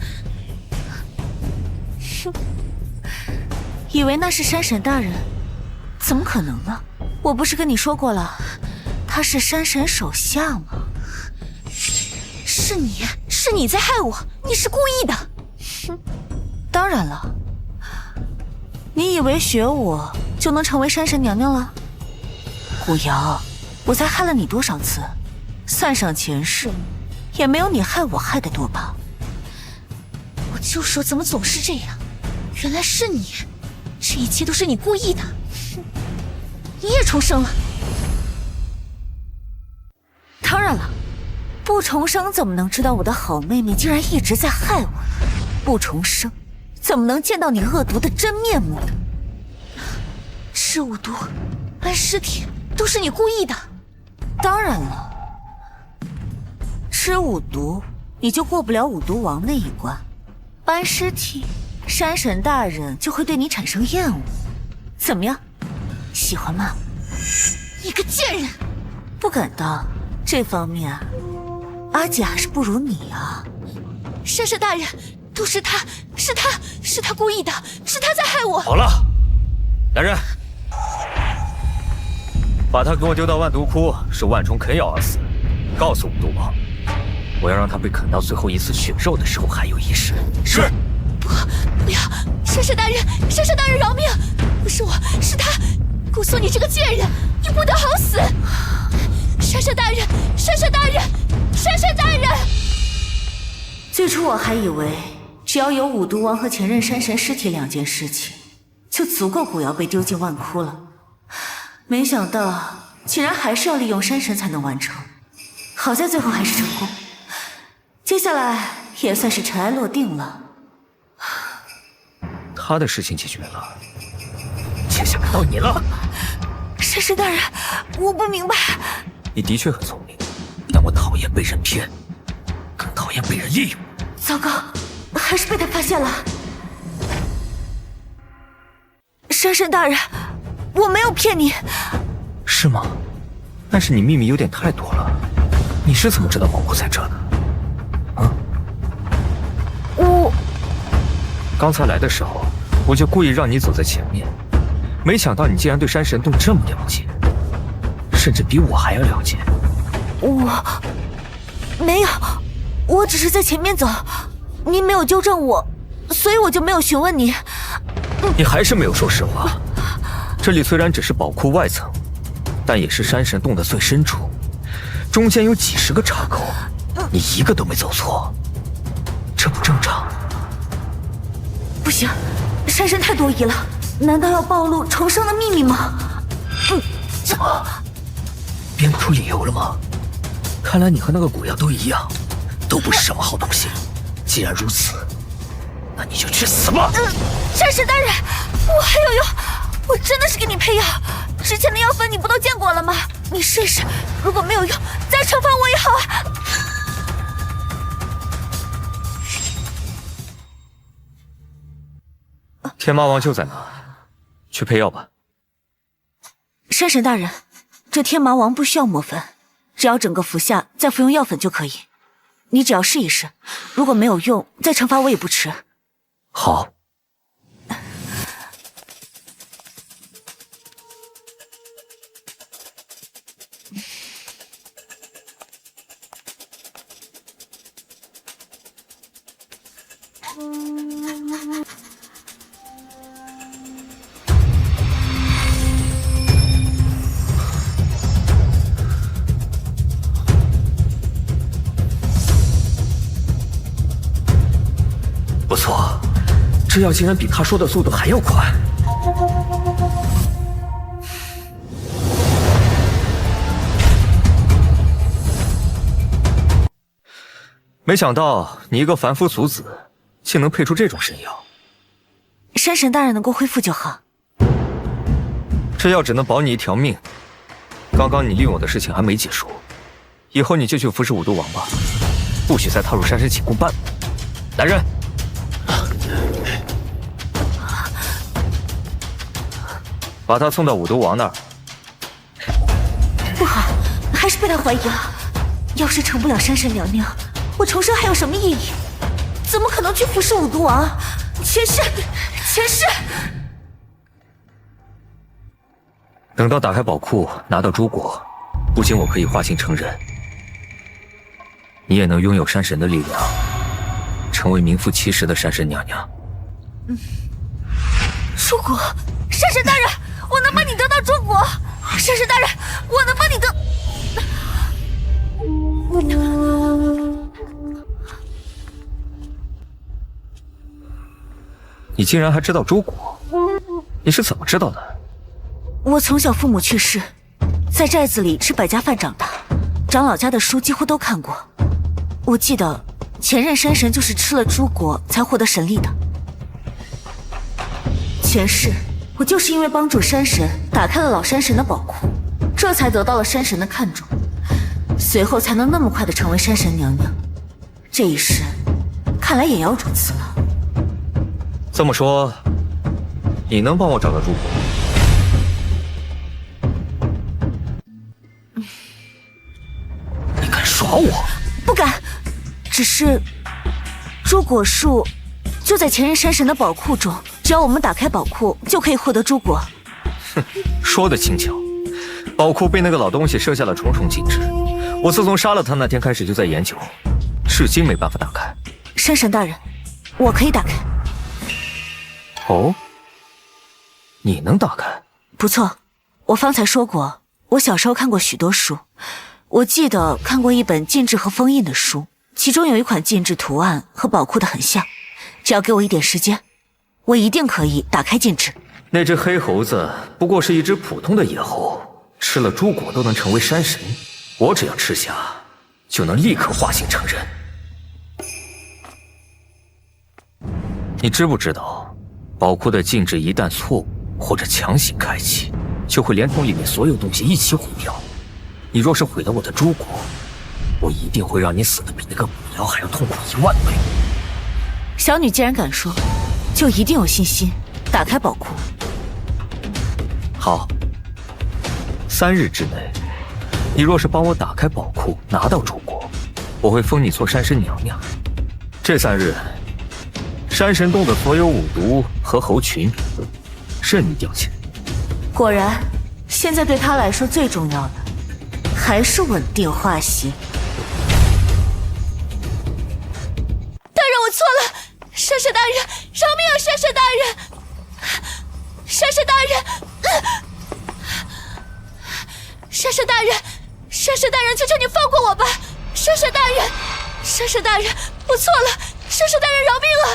以为那是山神大人？怎么可能呢？我不是跟你说过了，他是山神手下吗？是你在害我，你是故意的。当然了，你以为学我就能成为山神娘娘了？古瑶，我才害了你多少次，算上前世，也没有你害我害得多吧？我就说怎么总是这样，原来是你，这一切都是你故意的。你也重生了？当然了，不重生怎么能知道我的好妹妹竟然一直在害我？不重生怎么能见到你恶毒的真面目呢？吃五毒、搬尸体都是你故意的。当然了，吃五毒你就过不了五毒王那一关，搬尸体，山神大人就会对你产生厌恶。怎么样，喜欢吗？你个贱人！不敢当，这方面阿姐还是不如你啊。山神大人，都是他故意的，是他在害我。好了，来人，把他给我丢到万毒窟，是万虫啃咬而死。告诉五毒王，我要让他被啃到最后一丝血肉的时候还有意识。是。不要，山神大人饶命！不是我，是他！姑苏，你这个贱人，你不得好死！山神大人！最初我还以为只要有五毒王和前任山神尸体2件事情，就足够古瑶被丢进万窟了。没想到竟然还是要利用山神才能完成。好在最后还是成功，接下来也算是尘埃落定了。他的事情解决了，接下来到你了。山神大人，我不明白。你的确很聪明，但我讨厌被人骗，更讨厌被人利用。糟糕，还是被他发现了。山神大人，我没有骗你。是吗？但是你秘密有点太多了。你是怎么知道宝库在这的？啊？我刚才来的时候，我就故意让你走在前面，没想到你竟然对山神洞这么了解，甚至比我还要了解。我没有，我只是在前面走，您没有纠正我，所以我就没有询问你。你还是没有说实话。这里虽然只是宝库外层，但也是山神洞的最深处，中间有几10个岔口，你一个都没走错，这不正常。不行，山神太多疑了，难道要暴露重生的秘密吗？怎么编不出理由了吗？看来你和那个古瑶都一样，都不是什么好东西。既然如此，那你就去死吧！山神大人，我还有用，我真的是给你配药，之前的药粉你不都见过了吗？你试试，如果没有用，再惩罚我也好啊。天魔王就在那，去配药吧。山神大人，这天麻王不需要磨粉，只要整个服下，再服用药粉就可以。你只要试一试，如果没有用，再惩罚我也不迟。好。不错，这药竟然比他说的速度还要快。没想到你一个凡夫俗子，竟能配出这种神药。山神大人能够恢复就好。这药只能保你一条命。刚刚你利用我的事情还没结束，以后你就去服侍五毒王吧，不许再踏入山神寝宫半步。来人！把他送到五毒王那儿。不好，还是被他怀疑了。要是成不了山神娘娘，我重生还有什么意义？怎么可能去服侍五毒王？前世！等到打开宝库，拿到珠果，不仅我可以化形成人，你也能拥有山神的力量，成为名副其实的山神娘娘。珠果，山神大人，我能帮你得到珠果。山神大人，我能帮你得。你竟然还知道珠果？你是怎么知道的？我从小父母去世，在寨子里吃百家饭长大，长老家的书几乎都看过。我记得前任山神就是吃了珠果才获得神力的。前世我就是因为帮助山神打开了老山神的宝库，这才得到了山神的看重，随后才能那么快的成为山神娘娘。这一世，看来也要如此了。这么说，你能帮我找到朱果？你敢耍我？不敢，只是朱果树就在前任山神的宝库中，只要我们打开宝库，就可以获得朱果。哼，说的轻巧。宝库被那个老东西设下了重重禁制，我自从杀了他那天开始就在研究，至今没办法打开。山神大人，我可以打开。哦，你能打开？不错，我方才说过，我小时候看过许多书，我记得看过一本禁制和封印的书，其中有一款禁制图案和宝库的很像，只要给我一点时间，我一定可以打开禁制。那只黑猴子不过是一只普通的野猴，吃了朱果都能成为山神，我只要吃下，就能立刻化形成人。你知不知道，宝库的禁制一旦错误或者强行开启，就会连同里面所有东西一起毁掉。你若是毁了我的朱果，我一定会让你死得比那个古瑶还要痛苦10000倍。小女既然敢说，就一定有信心打开宝库。好，3日之内，你若是帮我打开宝库，拿到朱果，我会封你做山神娘娘。这3日，山神洞的所有五毒和猴群，任你调遣。果然，现在对他来说最重要的，还是稳定化形。大人，我错了，山神大人，饶命啊！山神大人，山神大人。山神大人，山神大人，求求你放过我吧！山神大人，山神大人，我错了，山神大人饶命啊！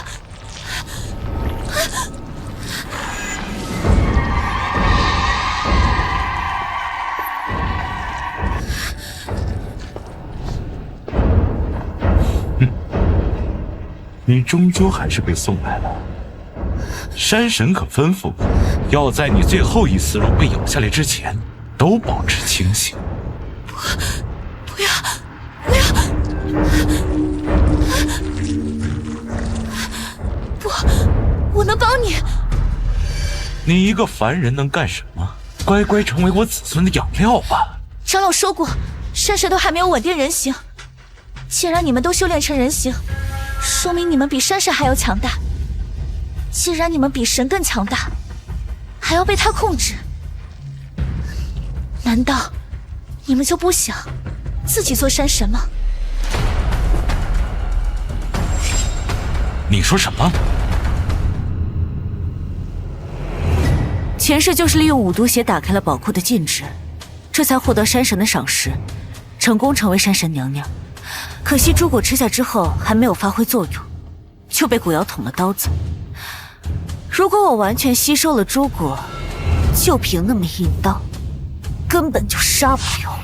你终究还是被送来了。山神可吩咐过，要在你最后一丝肉被咬下来之前，都保持清醒。不要，不要！不，我能帮你。你一个凡人能干什么？乖乖成为我子孙的养料吧。长老说过，山神都还没有稳定人形。既然你们都修炼成人形，说明你们比山神还要强大。既然你们比神更强大，还要被他控制，难道你们就不想自己做山神吗？你说什么？前世就是利用五毒血打开了宝库的禁制，这才获得山神的赏识，成功成为山神娘娘。可惜朱果吃下之后还没有发挥作用，就被古瑶捅了刀子。如果我完全吸收了朱果，就凭那么一刀，根本就杀不了。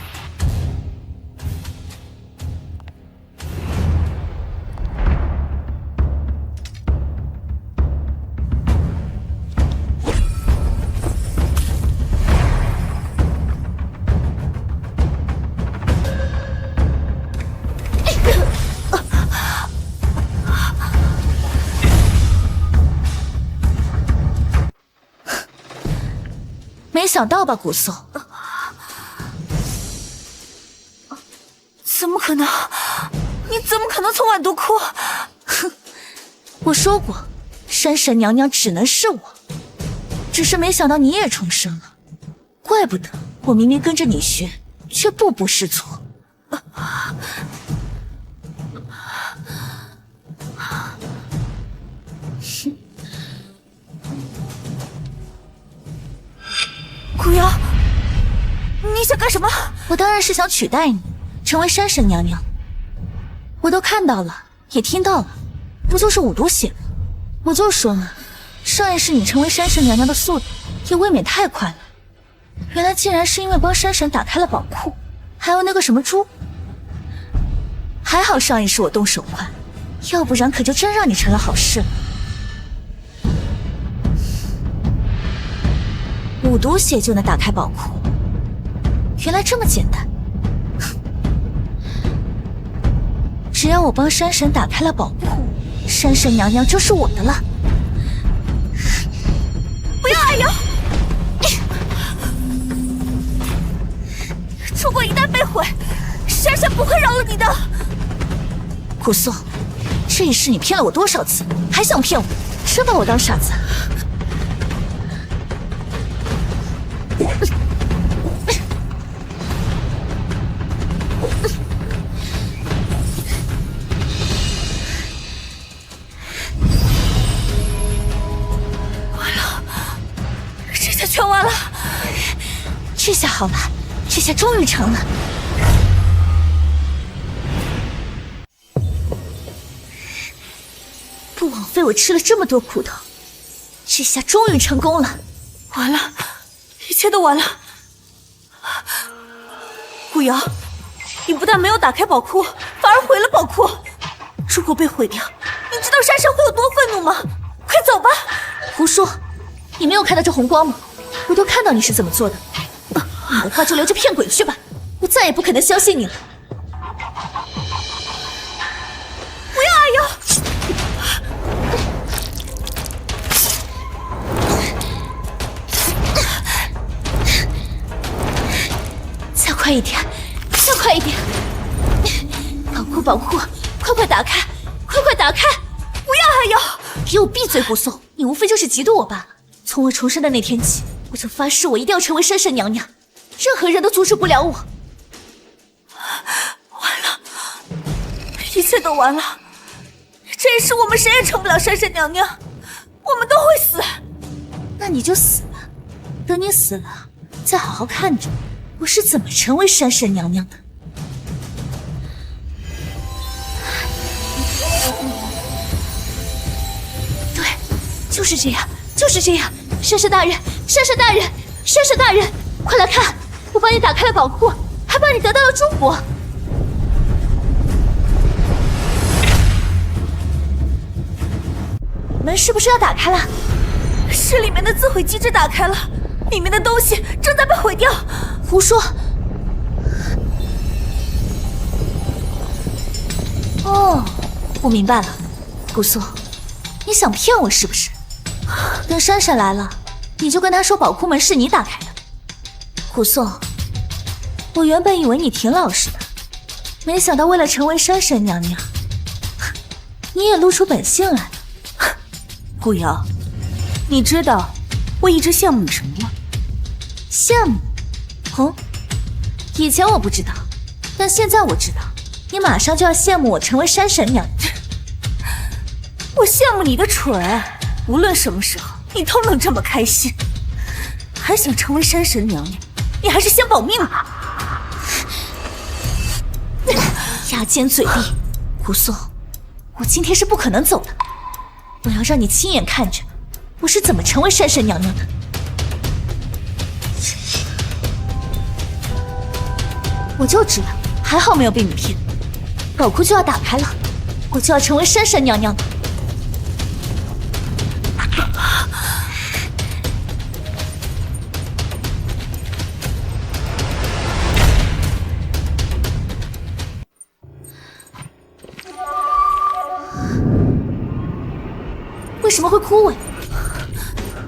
没想到吧，古颂？怎么可能？你怎么可能从晚毒窟？哼！我说过，山神娘娘只能是我，只是没想到你也重生了，怪不得我明明跟着你学，却步步失措。古瑶，你想干什么？我当然是想取代你，成为山神娘娘。我都看到了，也听到了，不就是五毒血吗？我就说嘛，上一世你成为山神娘娘的速度也未免太快了。原来竟然是因为帮山神打开了宝库，还有那个什么猪。还好上一世我动手快，要不然可就真让你成了好事了。五毒血就能打开宝库，原来这么简单。只要我帮山神打开了宝库，山神娘娘就是我的了。不要阿瑶！如果一旦被毁，山神不会饶了你的。古颂，这一世你骗了我多少次，还想骗我？真把我当傻子？完了，这下全完了。这下好了，这下终于成了。不枉费我吃了这么多苦头，这下终于成功了。完了，一切都完了。顾瑶，你不但没有打开宝库，反而毁了宝库。如果被毁掉，你知道山神会有多愤怒吗？快走吧！胡说！你没有看到这红光吗？我都看到你是怎么做的。你的话就留着骗鬼去吧，我再也不可能相信你了。不要阿瑶！再快一点，再快一点！宝库，快打开，快打开！不要阿瑶！给我闭嘴，古颂！你无非就是嫉妒我罢了。从我重生的那天起，我就发誓我一定要成为山神娘娘，任何人都阻止不了我。完了，一切都完了。这一世我们谁也成不了山神娘娘，我们都会死。那你就死了，等你死了，再好好看着我是怎么成为山神娘娘的。对，就是这样，就是这样。山神大人，山神大人，山神大人，快来看，我帮你打开了宝库，还帮你得到了祝福。门是不是要打开了？是里面的自毁机制打开了，里面的东西正在被毁掉。胡说！哦，我明白了，古颂，你想骗我是不是？等珊珊来了，你就跟她说宝库门是你打开的。古颂，我原本以为你挺老实的，没想到为了成为山神娘娘，你也露出本性来了。顾瑶，你知道我一直羡慕你什么吗？羡慕？哦，以前我不知道，但现在我知道，你马上就要羡慕我成为山神娘娘。我羡慕你的蠢，无论什么时候你都能这么开心，还想成为山神娘娘，你还是先保命吧。牙尖嘴利，古颂，我今天是不可能走的。我要让你亲眼看着我是怎么成为山神娘娘的。我就知道，还好没有被你骗。宝库就要打开了，我就要成为山神娘娘的。为什么会枯萎？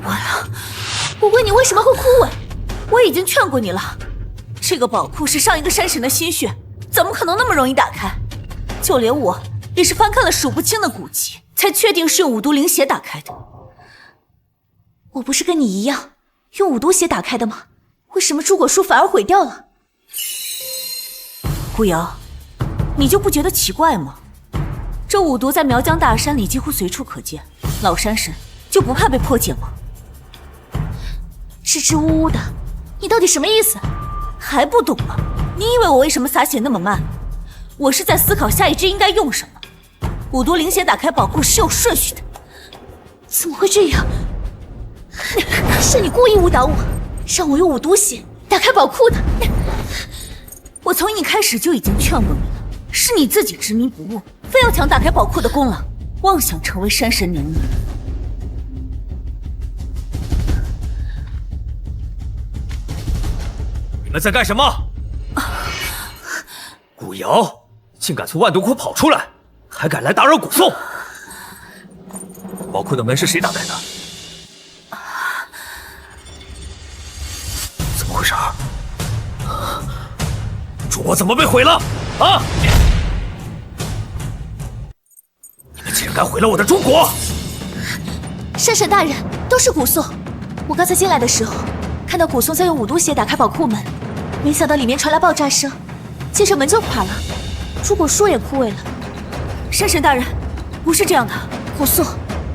完了！我问你为什么会枯萎？我已经劝过你了，这个宝库是上一个山神的心血，怎么可能那么容易打开？就连我也是翻看了数不清的古籍，才确定是用五毒灵血打开的。我不是跟你一样用五毒血打开的吗？为什么朱果树反而毁掉了？顾瑶，你就不觉得奇怪吗？这五毒在苗疆大山里几乎随处可见，老山神就不怕被破解吗？支支吾吾的，你到底什么意思？还不懂吗？你以为我为什么洒血那么慢？我是在思考下一支应该用什么。五毒灵血打开宝库是有顺序的。怎么会这样？是你故意误导我，让我用五毒血打开宝库的。我从一开始就已经劝过你了，是你自己执迷不悟，非要抢打开宝库的功劳，妄想成为山神娘娘。你们在干什么？古瑶，竟敢从万毒窟跑出来，还敢来打扰古宋！宝库的门是谁打开的？怎么回事？中国怎么被毁了？啊！你们竟然敢毁了我的中国！山神大人，都是古宋。我刚才进来的时候，看到古宋在用五毒血打开宝库门，没想到里面传来爆炸声，接着门就垮了，朱果树也枯萎了。山神大人，不是这样的，古宋，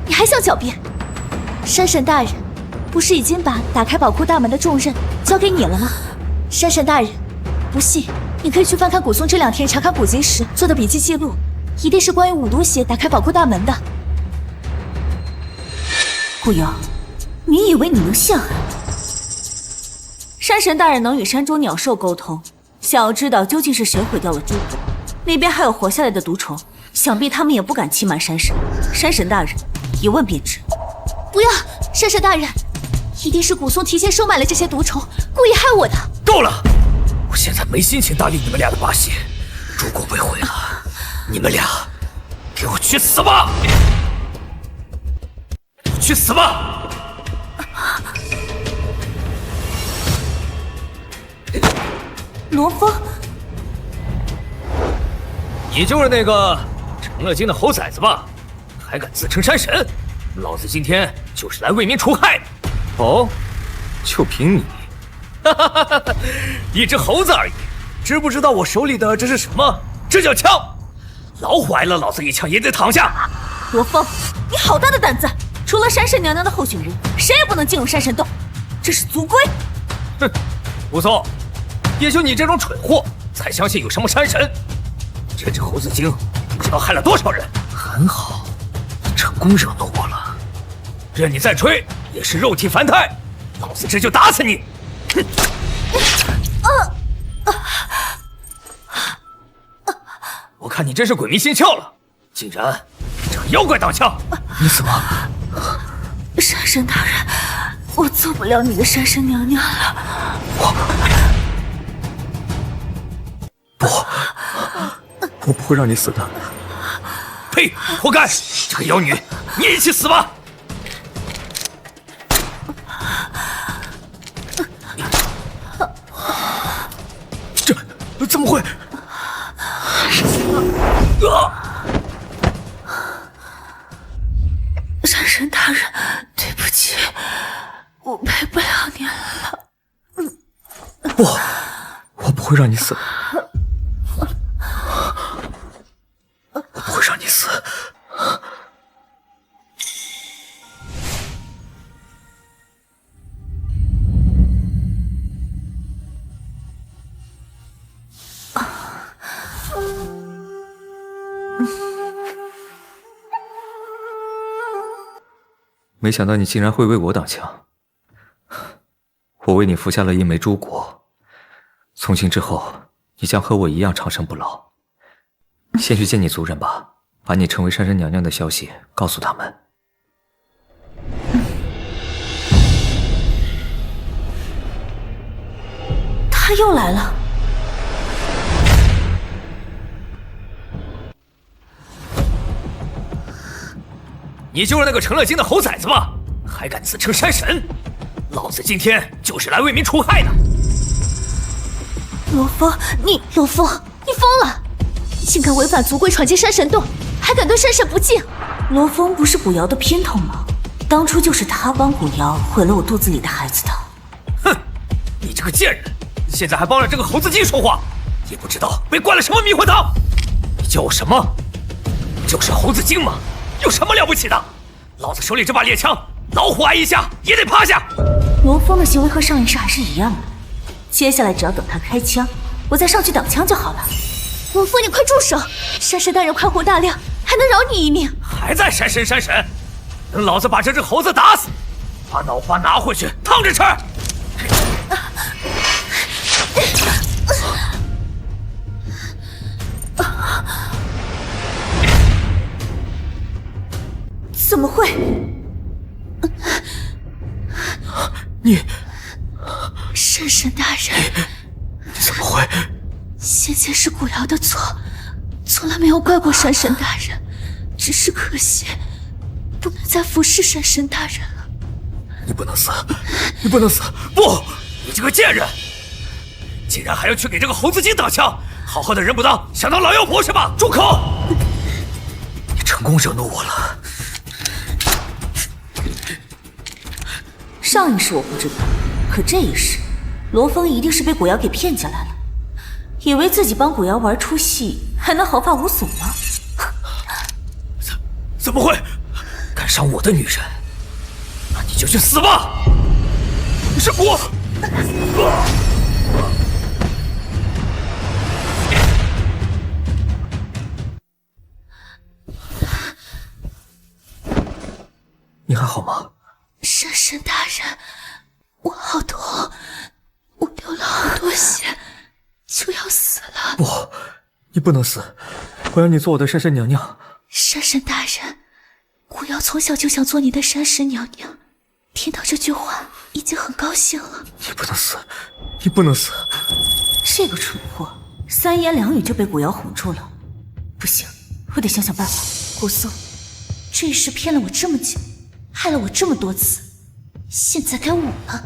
你还想狡辩？山神大人，不是已经把打开宝库大门的重任交给你了吗？山神大人，不信你可以去翻看古宋这2天查看古籍时做的笔记记录，一定是关于五毒血打开宝库大门的。古瑶，你以为你能陷害山神大人？能与山中鸟兽沟通，想要知道究竟是谁毁掉了诸国，那边还有活下来的毒虫，想必他们也不敢欺瞒山神。山神大人，一问便知。不要，山神大人，一定是古宋提前收买了这些毒虫，故意害我的。够了！我现在没心情搭理你们俩的把戏。诸国被毁了，你们俩给我去死吧！去死吧！罗峰，你就是那个成了精的猴崽子吧？还敢自称山神？老子今天就是来为民除害的。哦，就凭你，一只猴子而已，知不知道我手里的这是什么？这叫枪！老虎挨了老子一枪也得躺下。罗峰，你好大的胆子！除了山神娘娘的候选人，谁也不能进入山神洞，这是族规。哼，武松，也就你这种蠢货才相信有什么山神。这只猴子精不知道害了多少人。很好，你成功惹怒我了。任你再吹，也是肉体凡胎，老子这就打死你！哼！我看你真是鬼迷心窍了，竟然这妖怪挡枪！你怎么？山神大人，我做不了你的山神娘娘了。我不会让你死的。呸！活该！这个妖女，你也一起死吧！这怎么会？山神大人，对不起，我陪不了您了。不，我不会让你死的。我不会让你死。没想到你竟然会为我挡枪，我为你服下了一枚诛果，从今之后，你将和我一样长生不老。先去见你族人吧，把你成为山神娘娘的消息告诉他们。他又来了。你就是那个成了精的猴崽子吧？还敢自称山神？老子今天就是来为民除害的。罗峰，罗峰，你疯了！竟敢违反族规闯进山神洞，还敢对山神不敬！罗峰不是古瑶的姘头吗？当初就是他帮古瑶毁了我肚子里的孩子的。哼，你这个贱人，现在还帮着这个猴子精说话，也不知道被灌了什么迷魂汤。你叫我什么？就是猴子精吗？有什么了不起的？老子手里这把猎枪，老虎挨一下也得趴下。罗峰的行为和上一世还是一样的，接下来只要等他开枪，我再上去挡枪就好了。罗峰，你快住手！山神大人宽宏大量，还能饶你一命。还在山神山神，等老子把这只猴子打死，把脑花拿回去烫着吃。怎么会？你，山神大人，你怎么会？先前是古瑶的错，从来没有怪过山神大人，只是可惜不能再服侍山神大人了。你不能死！你不能死！不！你这个贱人，竟然还要去给这个猴子精打枪！好好的人不当，想当老妖婆是吧？住口！你成功惹怒我了。上一世我不知道，可这一世，罗峰一定是被古瑶给骗进来了，以为自己帮古瑶玩出戏，还能毫发无损吗？怎么会？敢伤我的女人，那你就去死吧！是我。你还好吗？山神大人，我好痛，我流了好多血，就要死了。不，你不能死，我要你做我的山神娘娘。山神大人，古瑶从小就想做你的山神娘娘，听到这句话已经很高兴了。你不能死，你不能死！这个蠢货，3言2语就被古瑶唬住了。不行，我得想想办法。古松，这一世骗了我这么久，害了我这么多次，现在该我了。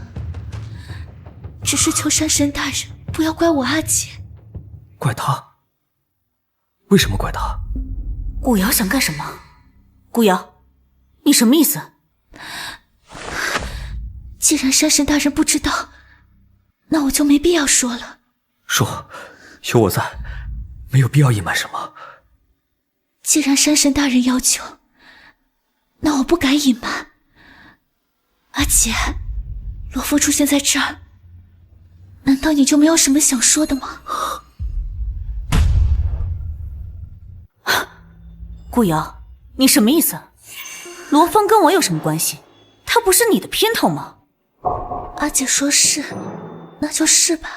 只是求山神大人不要怪我阿姐。怪他？为什么怪他？古瑶想干什么？古瑶，你什么意思？既然山神大人不知道，那我就没必要说了。说，有我在，没有必要隐瞒什么。既然山神大人要求，那我不敢隐瞒。阿姐，罗峰出现在这儿，难道你就没有什么想说的吗？古瑶，你什么意思？罗峰跟我有什么关系？他不是你的姘头吗？阿姐说是，那就是吧。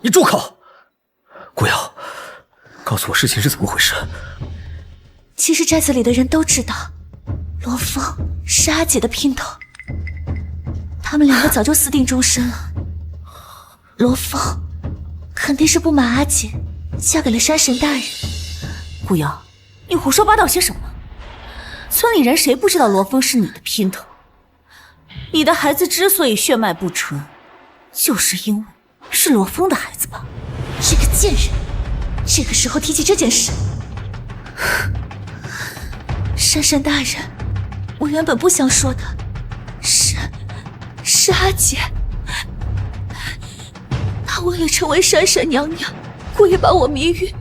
你住口！古瑶，告诉我事情是怎么回事。其实寨子里的人都知道，罗峰是阿姐的姘头，他们2个早就私定终身了。罗峰肯定是不满阿姐嫁给了山神大人。古瑶，你胡说八道些什么？村里人谁不知道罗峰是你的姘头？你的孩子之所以血脉不纯，就是因为是罗峰的孩子吧？这个贱人，这个时候提起这件事。山神大人，我原本不想说的，是阿姐，她为了成为山神娘娘，故意把我迷晕，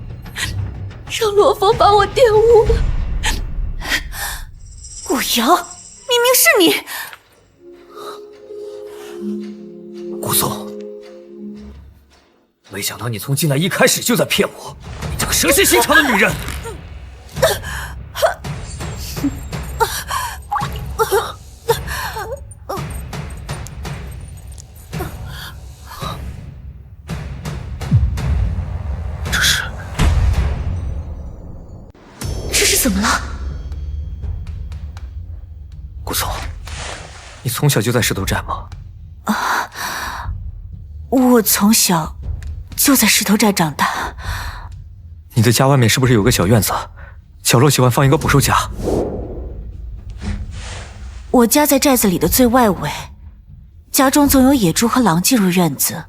让罗峰把我玷污了。古瑶，明明是你！古松，没想到你从进来一开始就在骗我，你这个蛇蝎心肠的女人！这是怎么了？古松，你从小就在石头寨吗？我从小就在石头寨长大。你的家外面是不是有个小院子，角落喜欢放一个捕兽夹？我家在寨子里的最外围，家中总有野猪和狼进入院子，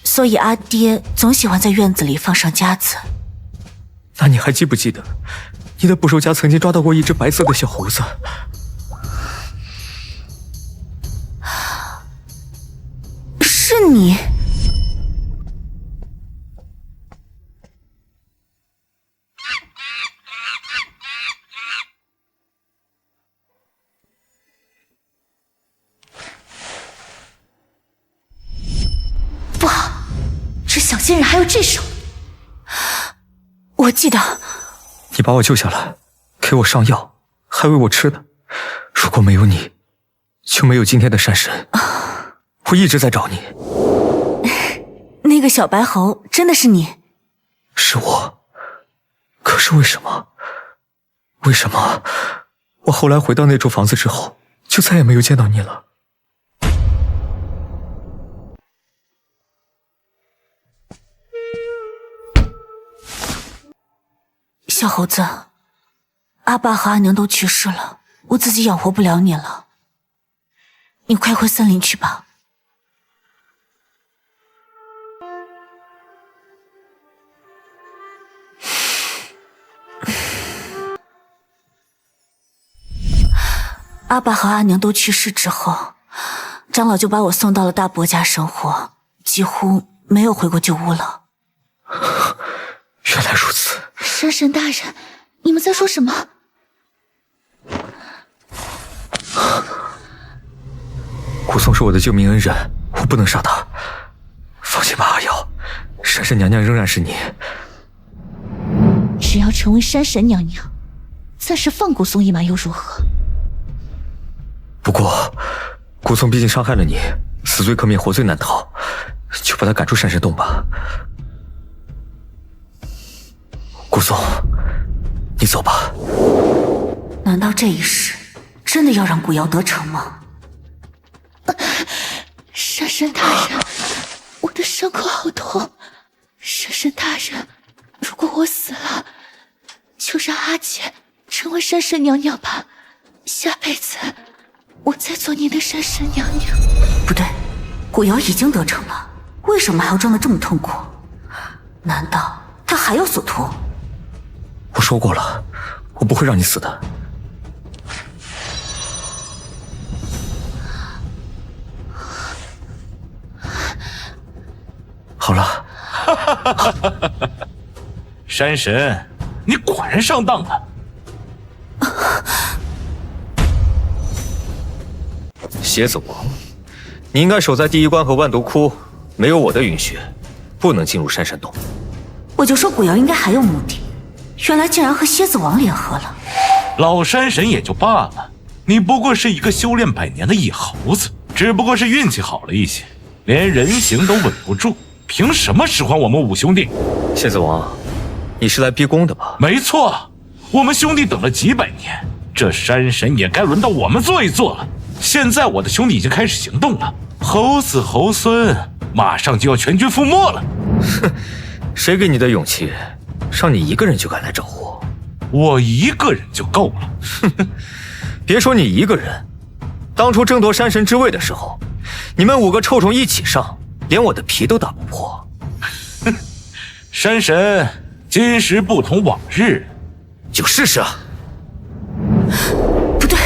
所以阿爹总喜欢在院子里放上夹子。那你还记不记得，你的捕兽夹曾经抓到过一只白色的小猴子？是你？不好，这小贱人还有这手！我记得，你把我救下来，给我上药，还喂我吃的。如果没有你，就没有今天的山神。我一直在找你。那个小白猴真的是你？是我。可是为什么？为什么我后来回到那处房子之后，就再也没有见到你了？小猴子，阿爸和阿娘都去世了，我自己养活不了你了，你快回森林去吧。阿爸和阿娘都去世之后，长老就把我送到了大伯家生活，几乎没有回过旧屋了。原来如此。山神大人，你们在说什么？古松是我的救命恩人，我不能杀他。放心吧，阿瑶，山神娘娘仍然是你。只要成为山神娘娘，暂时放古松一马又如何？不过，古松毕竟伤害了你，死罪可免，活罪难逃，就把他赶出山神洞吧。古松，你走吧。难道这一世真的要让古瑶得逞吗？山神大人，我的伤口好痛。山神大人，如果我死了，就让阿姐成为山神娘娘吧。下辈子我再做您的山神娘娘。不对，古瑶已经得逞了，为什么还要装得这么痛苦？难道他还有所图？我说过了，我不会让你死的。好了。山神，你果然上当了。蝎子王，你应该守在第一关和万毒窟，没有我的允许，不能进入山神洞。我就说古瑶应该还有目的，原来竟然和蝎子王联合了。老山神也就罢了，你不过是一个修炼100年的野猴子，只不过是运气好了一些，连人形都稳不住，凭什么使唤我们五兄弟？蝎子王，你是来逼宫的吧？没错，我们兄弟等了几百年，这山神也该轮到我们做一做了。现在我的兄弟已经开始行动了，猴子猴孙马上就要全军覆没了。哼，谁给你的勇气，让你一个人就敢来找我？我一个人就够了。哼，别说你一个人，当初争夺山神之位的时候，你们5个臭虫一起上，连我的皮都打不破。哼，山神，今时不同往日，就试试啊！不对，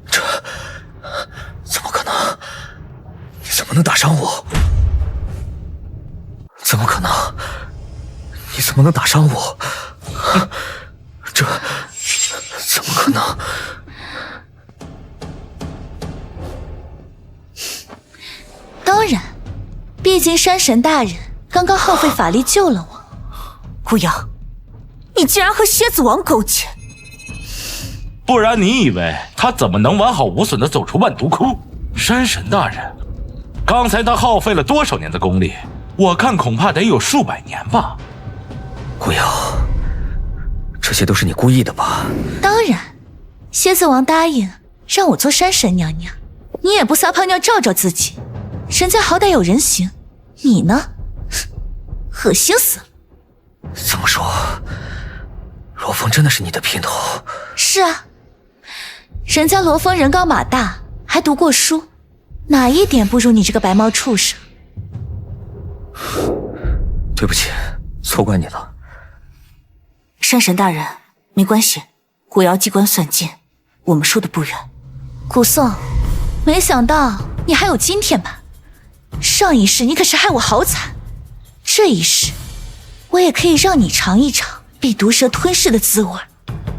这怎么可能？你怎么能打伤我？怎么可能？你怎么能打伤我？这怎么可能？当然，毕竟山神大人刚刚耗费法力救了我。古瑶，你竟然和蝎子王勾结！不然你以为他怎么能完好无损地走出万毒窟？山神大人，刚才他耗费了多少年的功力？我看恐怕得有数百年吧。古瑶，这些都是你故意的吧？当然，蝎子王答应让我做山神娘娘，你也不撒泡尿照照自己，人家好歹有人形，你呢？恶心死了！这么说，罗峰真的是你的姘头？是啊，人家罗峰人高马大，还读过书，哪一点不如你这个白毛畜生？对不起，错怪你了。山神大人，没关系，古瑶机关算尽，我们输得不远。古颂，没想到你还有今天吧？上一世你可是害我好惨，这一世我也可以让你尝一尝被毒蛇吞噬的滋味。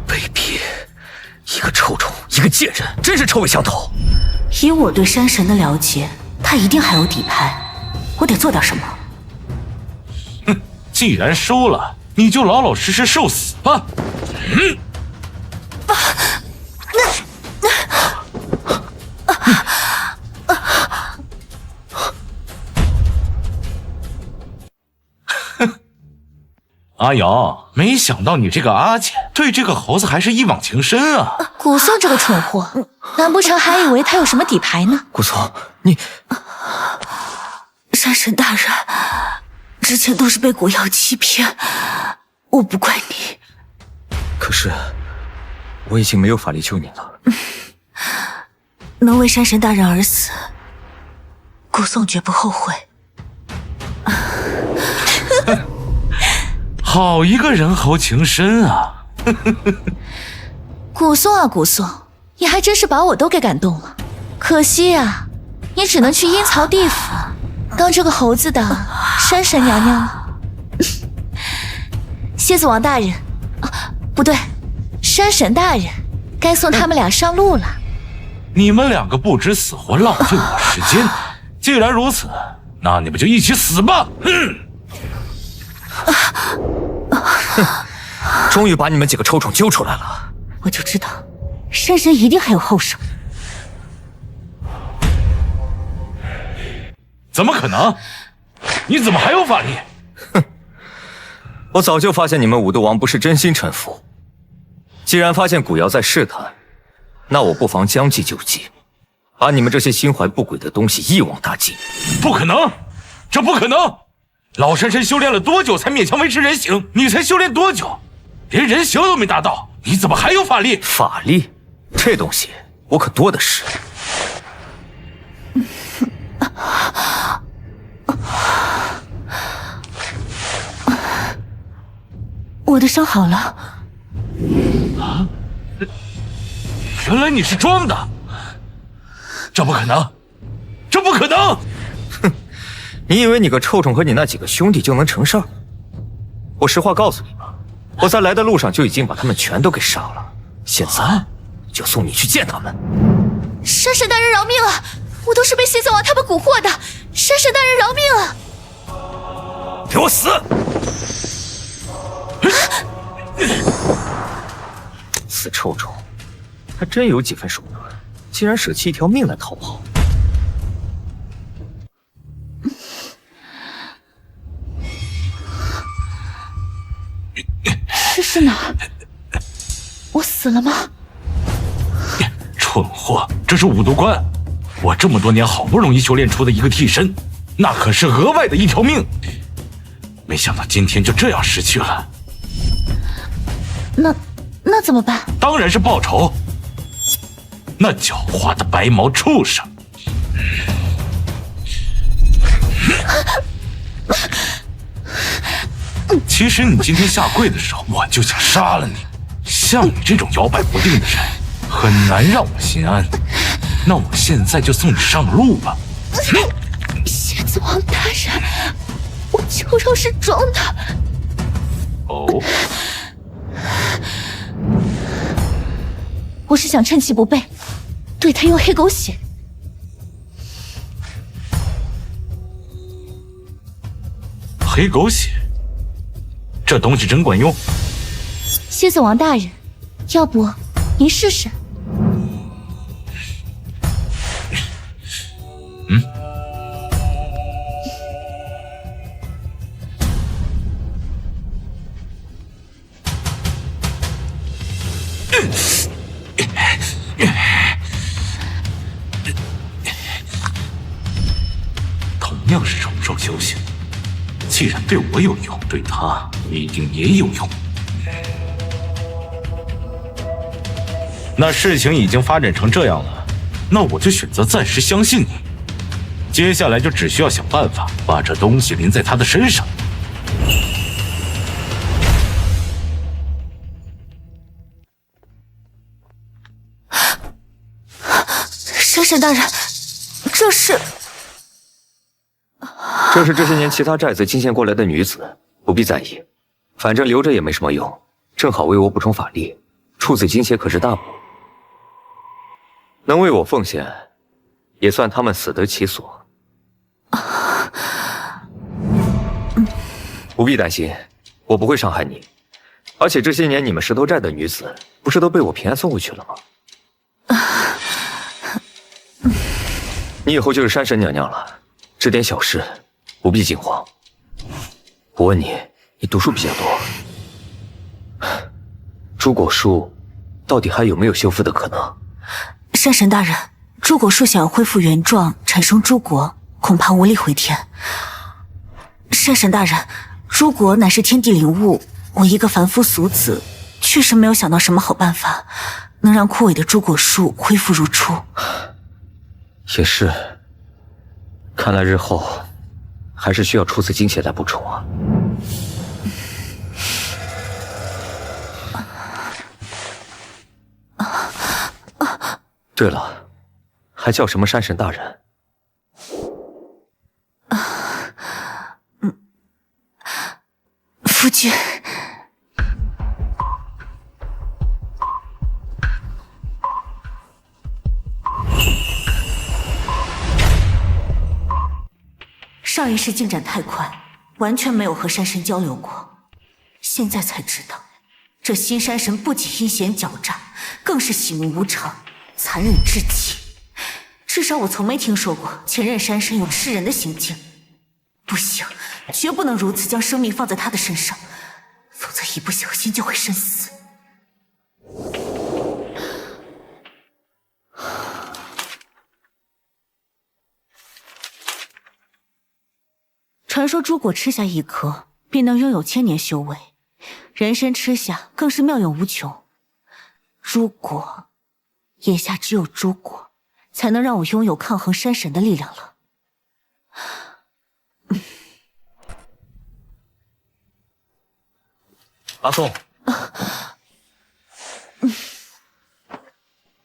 卑鄙，一个臭虫，一个贱人，真是臭味相投。以我对山神的了解，他一定还有底牌，我得做点什么。哼，既然输了，你就老老实实受死吧。阿瑶，没想到你这个阿姐对这个猴子还是一往情深啊！古颂这个蠢货，难不成还以为他有什么底牌呢？古颂，你……山神大人，之前都是被古瑶欺骗，我不怪你。可是，我已经没有法力救你了。能为山神大人而死，古颂绝不后悔。好一个人猴情深啊！古颂啊古颂，你还真是把我都给感动了。可惜啊，你只能去阴曹地府当这个猴子的山神娘娘了。蝎子王大人，不对，山神大人，该送他们俩上路了。你们两个不知死活，浪费我时间。既然如此，那你们就一起死吧！终于把你们几个臭虫揪出来了。我就知道，山神一定还有后手。怎么可能？你怎么还有法力？哼！我早就发现你们五毒王不是真心臣服。既然发现古瑶在试探，那我不妨将计就计，把你们这些心怀不轨的东西一网打尽。不可能，这不可能！老山神修炼了多久才勉强维持人形？你才修炼多久？连人形都没达到，你怎么还有法力？法力，这东西我可多的是。我的伤好了。啊！原来你是装的，这不可能，这不可能！哼，你以为你个臭虫和你那几个兄弟就能成事儿？我实话告诉你吧，我在来的路上就已经把他们全都给杀了，现在就送你去见他们。山神大人饶命啊！我都是被蝎子王他们蛊惑的，山神大人饶命啊！给我死！死臭虫，还真有几分手段，竟然舍弃一条命来逃跑。这是哪儿？我死了吗？蠢货，这是五毒关，我这么多年好不容易修炼出的一个替身，那可是额外的一条命，没想到今天就这样失去了。那怎么办？当然是报仇。那狡猾的白毛畜生！其实你今天下跪的时候，我就想杀了你。像你这种摇摆不定的人，很难让我心安。那我现在就送你上路吧。蝎子王大人，我就说是装的。哦。我是想趁其不备，对他用黑狗血。黑狗血，这东西真管用。蝎子王大人，要不您试试？嗯。同样是虫兽修行，既然对我有用，对他一定也有用。那事情已经发展成这样了，那我就选择暂时相信你。接下来就只需要想办法把这东西淋在他的身上。山神大人，这是这些年其他寨子进献过来的女子，不必在意，反正留着也没什么用，正好为我补充法力。处子金血可是大补，能为我奉献，也算他们死得其所。不必担心，我不会伤害你。而且这些年你们石头寨的女子，不是都被我平安送回去了吗？你以后就是山神娘娘了，这点小事不必惊慌。我问你，你毒术比较多，朱果树到底还有没有修复的可能？山神大人，朱果树想要恢复原状，产生朱果，恐怕无力回天。山神大人，如果乃是天地灵物，我一个凡夫俗子，确实没有想到什么好办法，能让枯萎的朱果树恢复如初。也是，看来日后还是需要出自金血来补充啊。对了，还叫什么山神大人？夫君，上一世进展太快，完全没有和山神交流过。现在才知道，这新山神不仅阴险狡诈，更是喜怒无常，残忍至极。至少我从没听说过前任山神有吃人的行径。不行，绝不能如此将生命放在他的身上，否则一不小心就会身死。传说朱果吃下一颗，便能拥有1000年修为，人参吃下更是妙用无穷。如果眼下只有朱果，才能让我拥有抗衡山神的力量了。阿宋，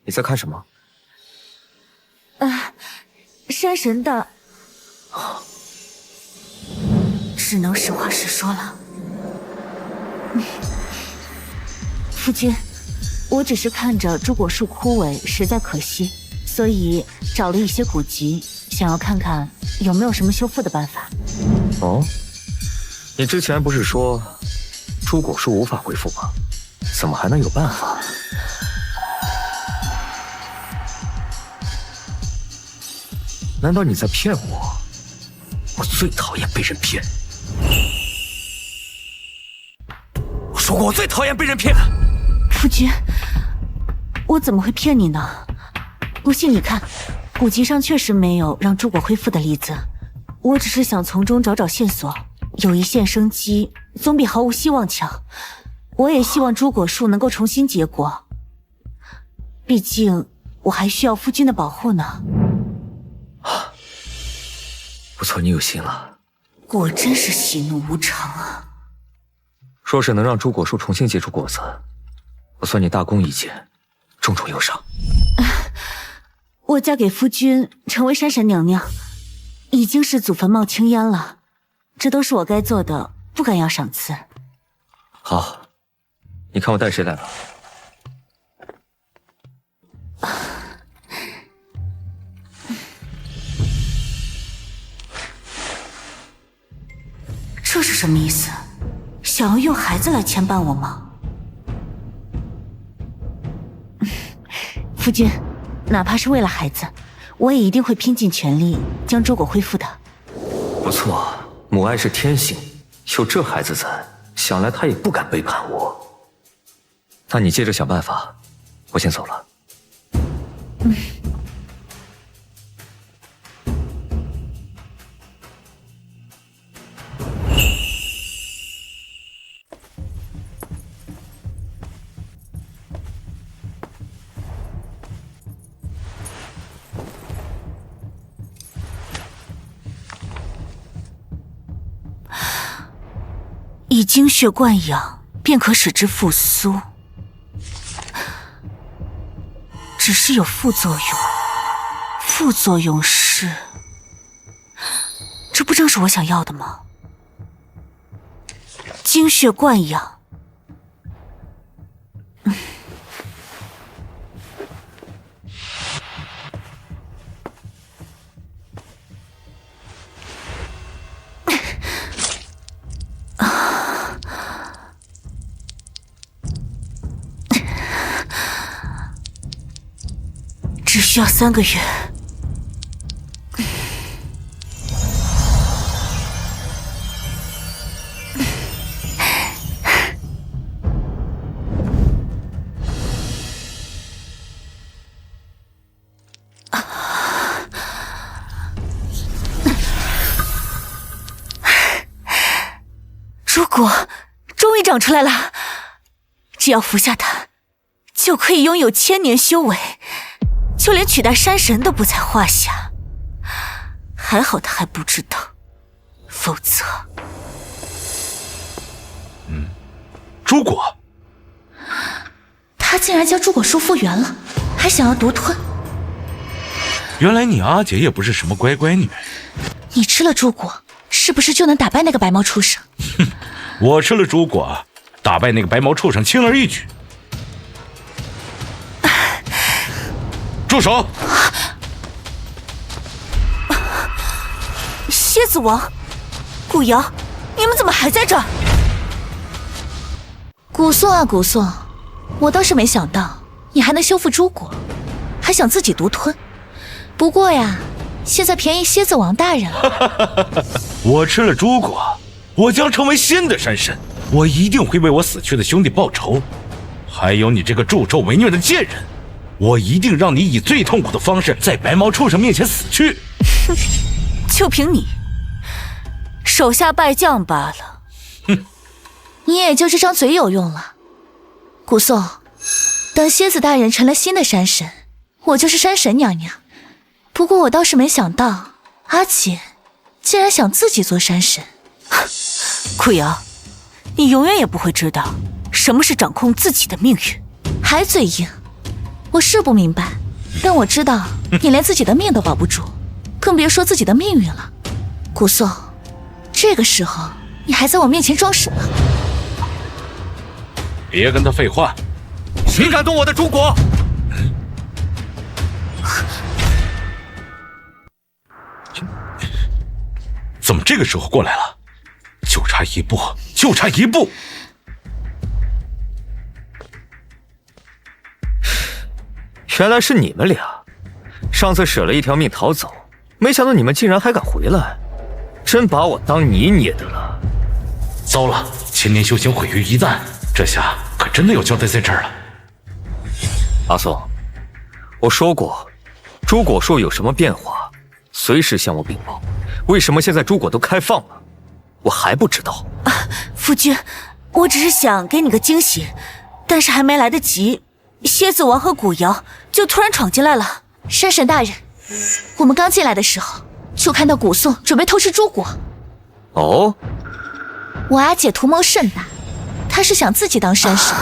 你在看什么？山神的，只能实话实说了。夫君，我只是看着朱果树枯萎，实在可惜，所以找了一些古籍，想要看看有没有什么修复的办法。哦，你之前不是说朱果树无法恢复吗？怎么还能有办法？难道你在骗我？我最讨厌被人骗。我说过，我最讨厌被人骗。夫君，我怎么会骗你呢？不信你看，古籍上确实没有让朱果恢复的例子。我只是想从中找找线索，有一线生机，总比毫无希望强。我也希望朱果树能够重新结果，毕竟我还需要夫君的保护呢。不错，你有心了。果真是喜怒无常啊！若是能让朱果树重新结出果子，我算你大功一件，重重有赏。我嫁给夫君，成为山神娘娘，已经是祖坟冒青烟了，这都是我该做的，不敢要赏赐。好，你看我带谁来了？这是什么意思？想要用孩子来牵绊我吗？夫君，哪怕是为了孩子，我也一定会拼尽全力将朱果恢复的。不错，母爱是天性，有这孩子在，想来他也不敢背叛我。那你接着想办法，我先走了。以精血灌养，便可使之复苏。只是有副作用，副作用是……这不正是我想要的吗？精血灌养。只需要3个月。朱果终于长出来了，只要服下它，就可以拥有1000年修为，就连取代山神都不在话下。还好他还不知道，否则……朱果，他竟然将朱果树复原了，还想要独吞。原来你阿姐也不是什么乖乖女。你吃了朱果，是不是就能打败那个白毛畜生？哼，我吃了朱果，打败那个白毛畜生轻而易举。住手！蝎子王，古瑶，你们怎么还在这儿？古宋啊古宋，我倒是没想到你还能修复朱果，还想自己独吞。不过呀，现在便宜蝎子王大人了。我吃了朱果，我将成为新的山神，我一定会为我死去的兄弟报仇。还有你这个助纣为虐的贱人，我一定让你以最痛苦的方式在白毛畜生面前死去。哼，就凭你，手下败将罢了。哼，你也就这张嘴有用了。古宋，等蝎子大人成了新的山神，我就是山神娘娘。不过我倒是没想到，阿姐竟然想自己做山神。苦瑶，你永远也不会知道什么是掌控自己的命运。还嘴硬，我是不明白，但我知道你连自己的命都保不住，更别说自己的命运了。古宋，这个时候你还在我面前装什么？别跟他废话！谁敢动我的朱果？怎么这个时候过来了？就差一步，就差一步！原来是你们俩，上次舍了一条命逃走，没想到你们竟然还敢回来，真把我当泥捏的了。糟了，1000年修行毁于一旦，这下可真的要交代在这儿了。阿宋，我说过，朱果树有什么变化，随时向我禀报。为什么现在朱果都开放了，我还不知道？夫君，我只是想给你个惊喜，但是还没来得及，蝎子王和古瑶就突然闯进来了。山神大人，我们刚进来的时候就看到古宋准备偷吃朱果。哦，我阿姐图谋甚大，她是想自己当山神，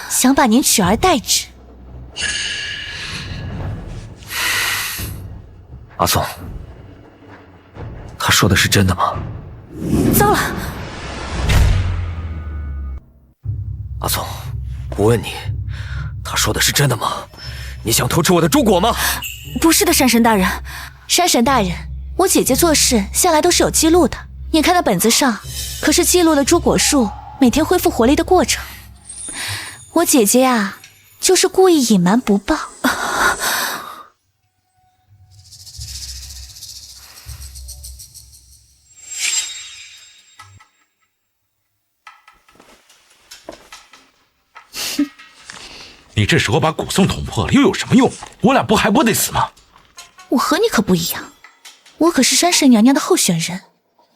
想把您取而代之。阿宋，他说的是真的吗？糟了！阿宋，我问你，他说的是真的吗？你想偷吃我的朱果吗？不是的，山神大人。山神大人，我姐姐做事向来都是有记录的，你看那本子上可是记录了朱果树每天恢复活力的过程。我姐姐呀，就是故意隐瞒不报。你这时候把古宋捅破了又有什么用？我俩还不得死吗？我和你可不一样，我可是山神娘娘的候选人，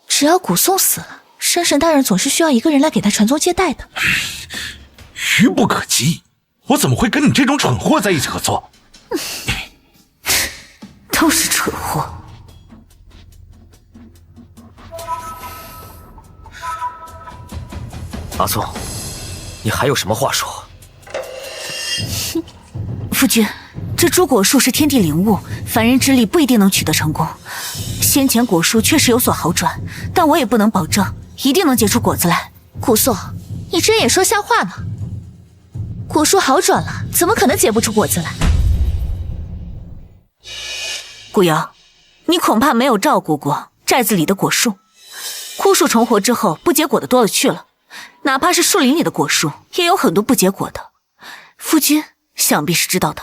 只要古宋死了，山神大人总是需要一个人来给他传宗接代的。愚不可及，我怎么会跟你这种蠢货在一起合作？都是蠢货。阿宋，你还有什么话说？夫君，这朱果树是天地灵物，凡人之力不一定能取得成功。先前果树确实有所好转，但我也不能保证一定能结出果子来。古宋，你这也说瞎话呢？果树好转了，怎么可能结不出果子来？古瑶，你恐怕没有照顾过寨子里的果树。枯树重活之后，不结果的多了去了，哪怕是树林里的果树，也有很多不结果的。夫君想必是知道的。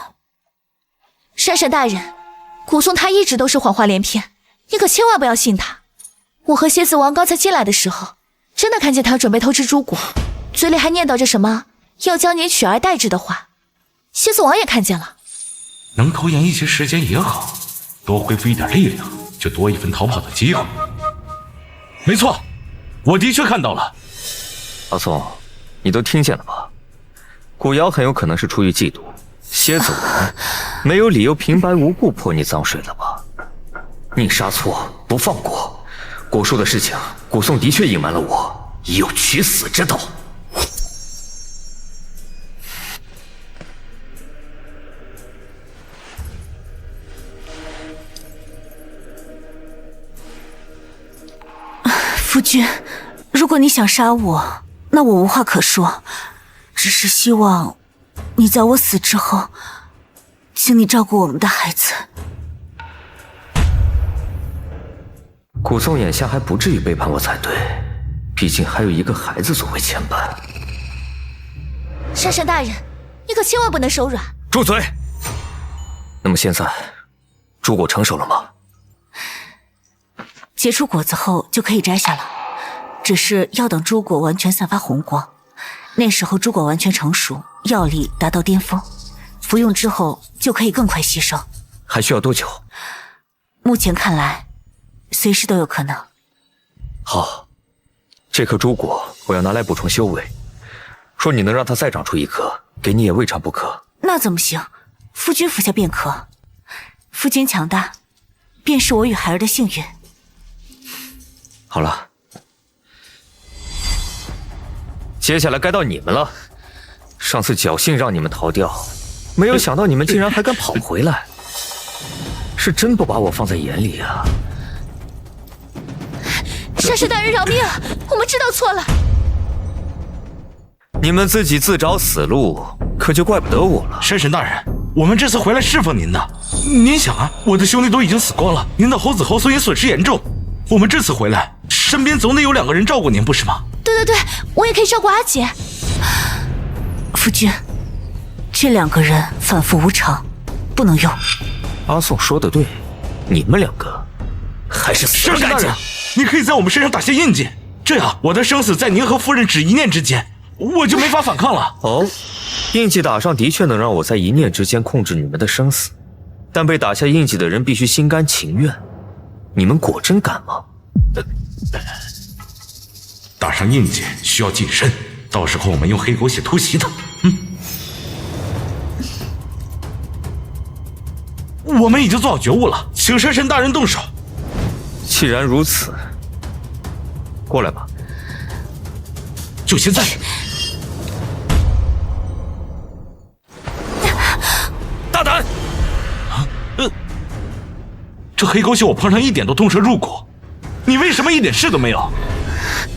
山神大人，古宋他一直都是谎话连篇，你可千万不要信他。我和蝎子王刚才进来的时候，真的看见他准备偷吃朱果，嘴里还念叨着什么要将你取而代之的话。蝎子王也看见了。能拖延一些时间也好，多恢复一点力量，就多一分逃跑的机会。没错，我的确看到了。阿宋，你都听见了吧？古瑶很有可能是出于嫉妒，蝎子王没有理由平白无故泼你脏水了吧？宁杀错不放过，果树的事情，古宋的确隐瞒了我，已有取死之道。夫君，如果你想杀我，那我无话可说，只是希望你在我死之后，请你照顾我们的孩子。古宋眼下还不至于背叛我才对，毕竟还有一个孩子作为牵绊。山神大人，你可千万不能手软。住嘴！那么现在，诸果成熟了吗？结出果子后就可以摘下了，只是要等诸果完全散发红光，那时候诸果完全成熟，药力达到巅峰，服用之后就可以更快吸收。还需要多久？目前看来，随时都有可能。好，这颗诸果我要拿来补充修为，若你能让它再长出一颗，给你也未尝不可。那怎么行？夫君服下便可。夫君强大，便是我与孩儿的幸运。好了，接下来该到你们了。上次侥幸让你们逃掉，没有想到你们竟然还敢跑回来，是真不把我放在眼里啊！山神大人饶命啊！我们知道错了。你们自己自找死路，可就怪不得我了。山神大人，我们这次回来侍奉您的。您想啊，我的兄弟都已经死光了，您的猴子猴孙也损失严重。我们这次回来，身边总得有2个人照顾您，不是吗？对，我也可以照顾阿姐。夫君，这2个人反复无常，不能用。阿宋说的对，你们2个还是死了干净。你可以在我们身上打下印记，这样我的生死在您和夫人只一念之间，我就没法反抗了。哦，印记打上的确能让我在一念之间控制你们的生死，但被打下印记的人必须心甘情愿。你们果真敢吗？打上印记需要近身，到时候我们用黑狗血突袭他。我们已经做好觉悟了，请山神大人动手。既然如此，过来吧。就现在。大胆！这黑狗血我碰上一点都动舌入骨，你为什么一点事都没有？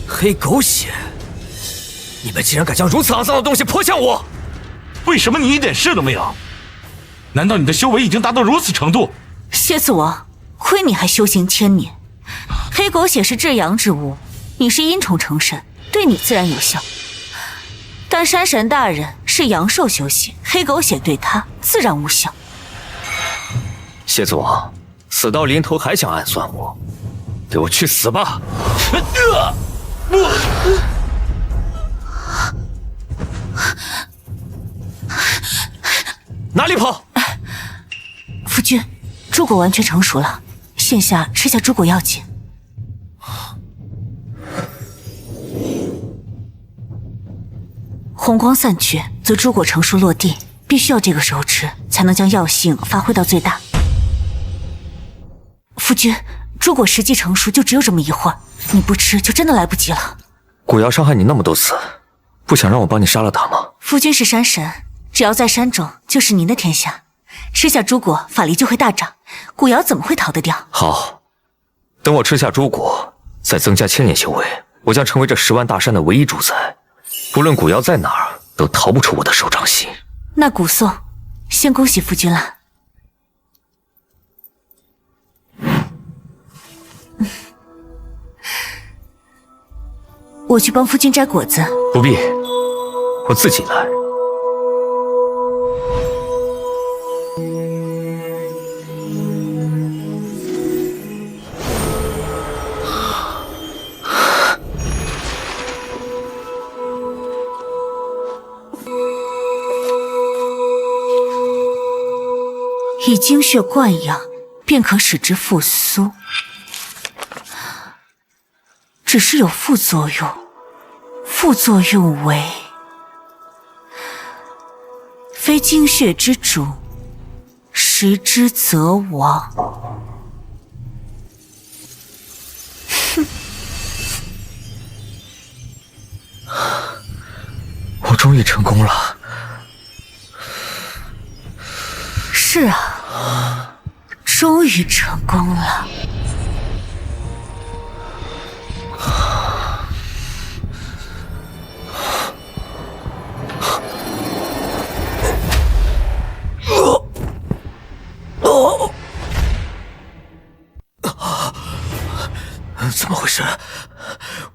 黑狗血！你们竟然敢将如此肮脏的东西泼向我！为什么你一点事都没有？难道你的修为已经达到如此程度？蝎子王，亏你还修行1000年。黑狗血是至阳之物，你是阴虫成神，对你自然有效。但山神大人是阳兽修行，黑狗血对他自然无效。蝎子王，死到临头还想暗算我，给我去死吧！哪里跑？夫君，诸果完全成熟了，现下吃下诸果要紧。红光散去，则诸果成熟落地，必须要这个时候吃，才能将药性发挥到最大。夫君，诸果实际成熟就只有这么一会儿，你不吃就真的来不及了。古瑶伤害你那么多次，不想让我帮你杀了他吗？夫君是山神，只要在山中就是您的天下，吃下诸果法力就会大涨，古瑶怎么会逃得掉？好，等我吃下诸果，再增加1000年修为，我将成为这10万大山的唯一主宰，不论古瑶在哪儿，都逃不出我的手掌心。那古宋，先恭喜夫君了。我去帮夫君摘果子。不必，我自己来。以精血灌养，便可使之复苏。只是有副作用，副作用为非精血之主，食之则亡。哼，我终于成功了。是啊，终于成功了。怎么回事？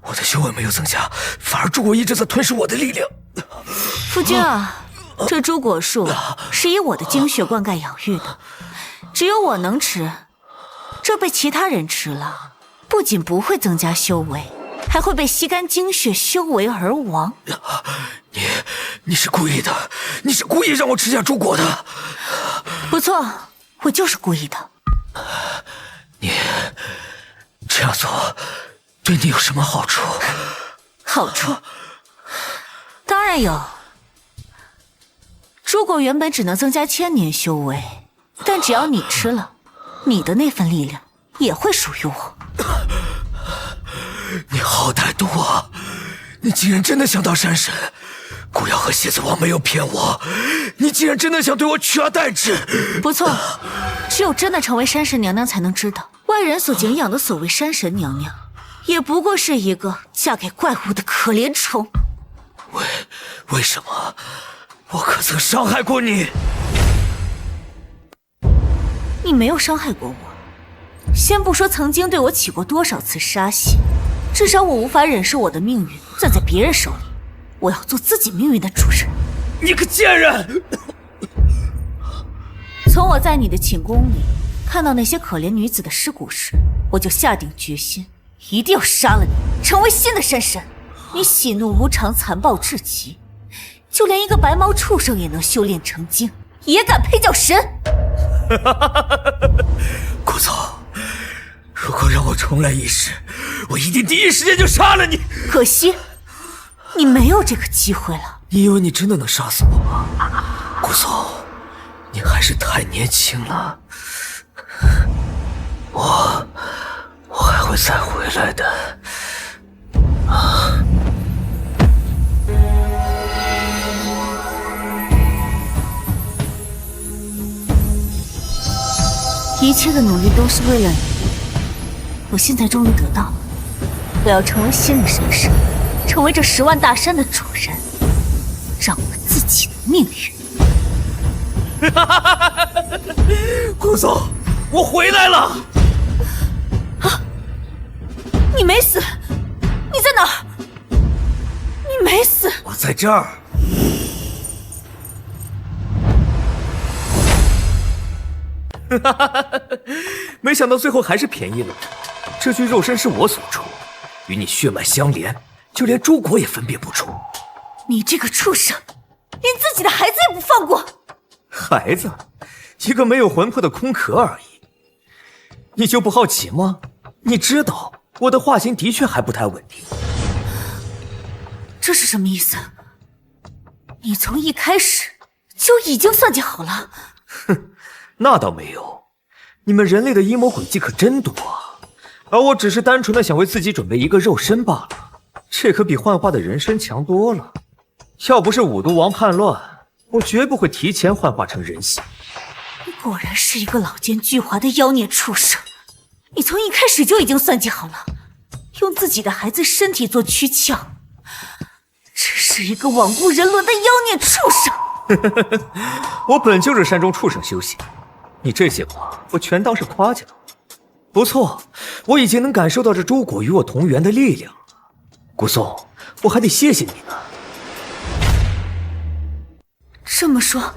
我的修为没有增加，反而朱果一直在吞噬我的力量。夫君啊，这朱果树是以我的精血灌溉养育的，只有我能吃。这被其他人吃了，不仅不会增加修为，还会被吸干精血，修为而亡。你是故意的，你是故意让我吃下朱果的。不错，我就是故意的。你这样做对你有什么好处？好处？当然有。朱果原本只能增加1000年修为，但只要你吃了，你的那份力量也会属于我。你好歹毒啊！你竟然真的想当山神！古瑶和蝎子王没有骗我，你竟然真的想对我取而代之！不错，只有真的成为山神娘娘才能知道，外人所敬仰的所谓山神娘娘，也不过是一个嫁给怪物的可怜虫。为什么？我可曾伤害过你？你没有伤害过我，先不说曾经对我起过多少次杀心，至少我无法忍受我的命运攥在别人手里。我要做自己命运的主人。你个贱人！从我在你的寝宫里看到那些可怜女子的尸骨时，我就下定决心，一定要杀了你，成为新的山神。你喜怒无常，残暴至极，就连一个白毛畜生也能修炼成精，也敢配叫神？顾总，如果让我重来一世，我一定第一时间就杀了你。可惜你没有这个机会了。你以为你真的能杀死我吗？顾总，你还是太年轻了。我还会再回来的。一切的努力都是为了你，我现在终于得到了。我要成为新的山神，成为这10万大山的主人，掌握自己的命运。顾总，我回来了！啊！你没死？你在哪儿？你没死？我在这儿。没想到最后还是便宜了你。这具肉身是我所出，与你血脉相连，就连朱果也分辨不出。你这个畜生，连自己的孩子也不放过！孩子，一个没有魂魄的空壳而已。你就不好奇吗？你知道我的化形的确还不太稳定。这是什么意思？你从一开始就已经算计好了？哼，那倒没有。你们人类的阴谋诡计可真多啊！而我只是单纯的想为自己准备一个肉身罢了，这可比幻化的人身强多了。要不是五毒王叛乱，我绝不会提前幻化成人形。你果然是一个老奸巨猾的妖孽畜生！你从一开始就已经算计好了，用自己的孩子身体做躯壳，只是一个罔顾人伦的妖孽畜生！我本就是山中畜生修行，你这些话我全当是夸奖。不错，我已经能感受到这朱果与我同源的力量了。古松，我还得谢谢你呢。这么说，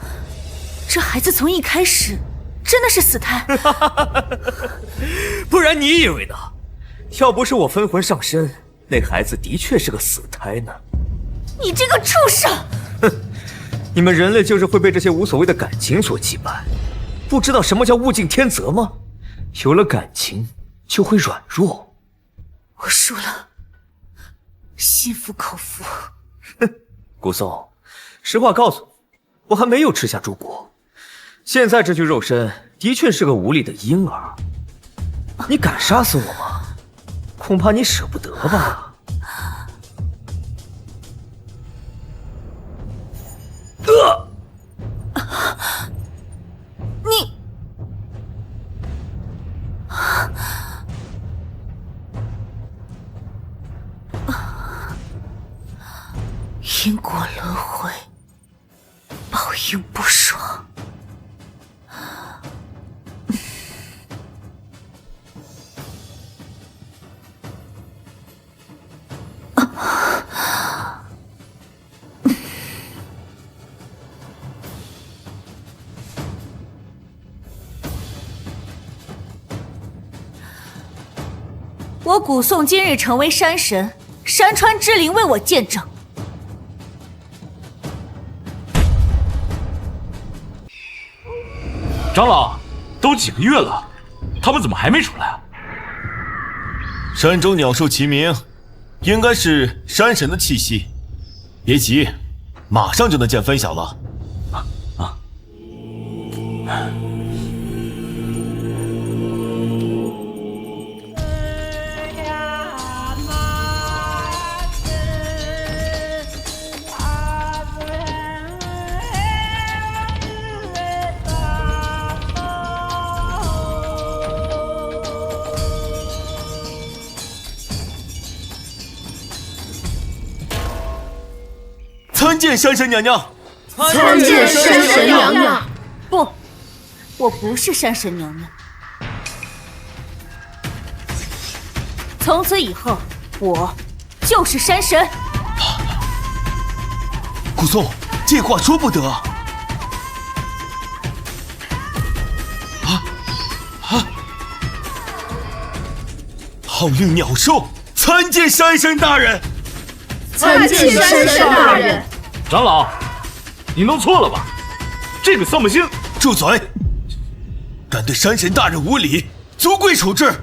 这孩子从一开始真的是死胎？不然你以为呢？要不是我分魂上身，那孩子的确是个死胎呢。你这个畜生！哼，你们人类就是会被这些无所谓的感情所羁绊，不知道什么叫物竞天择吗？有了感情就会软弱。我输了，心服口服。古宋，实话告诉你，我还没有吃下猪骨，现在这具肉身的确是个无力的婴儿。你敢杀死我吗？恐怕你舍不得吧。你因果轮回，报应不爽。我古宋今日成为山神，山川之灵为我见证。长老，都几个月了，他们怎么还没出来啊？山中鸟兽齐鸣，应该是山神的气息。别急，马上就能见分晓了。参见山神娘娘！参见山神娘娘！不，我不是山神娘娘。从此以后，我就是山神。古宋，这话说不得！号令鸟兽，参见山神大人！参见山神大人！长老，你弄错了吧？这个丧门星……住嘴！敢对山神大人无礼，族规处置！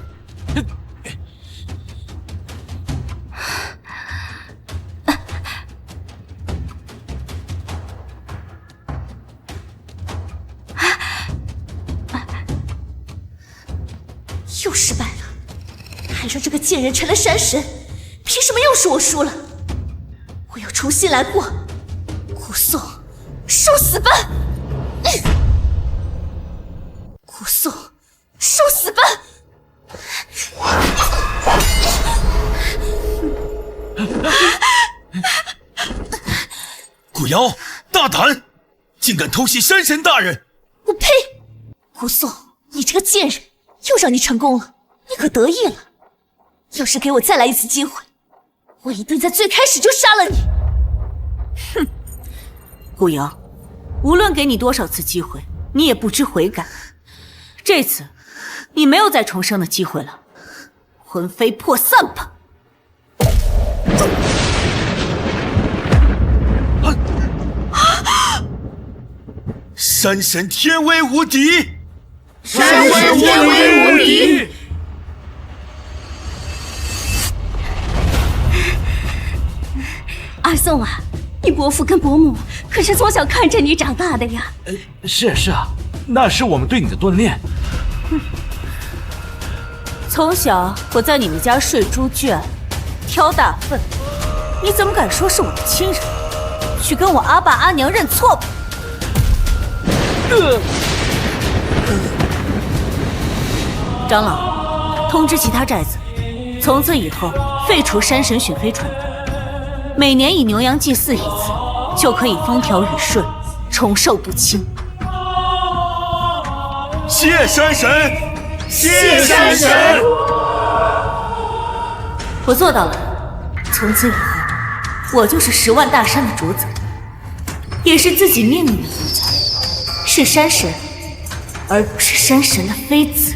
又失败了，还让这个贱人成了山神，凭什么又是我输了？我要重新来过。古宋，受死吧！古宋，受死吧！古瑶，大胆，竟敢偷袭山神大人！我呸！古宋，你这个贱人，又让你成功了，你可得意了？要是给我再来一次机会，我一定在最开始就杀了你！哼，古瑶，无论给你多少次机会，你也不知悔改。这次，你没有再重生的机会了，魂飞魄散吧！山神天威无敌！山神天威无敌！阿宋啊，你伯父跟伯母可是从小看着你长大的呀。是啊，那是我们对你的锻炼。从小我在你们家睡猪圈，挑大粪，你怎么敢说是我的亲人？去跟我阿爸阿娘认错吧！长老，通知其他寨子，从此以后废除山神选妃传统，每年以牛羊祭祀一次，就可以风调雨顺，长寿不侵。谢山神，谢山神！我做到了，从此以后，我就是10万大山的主宰，也是自己命运的主宰，是山神，而不是山神的妃子。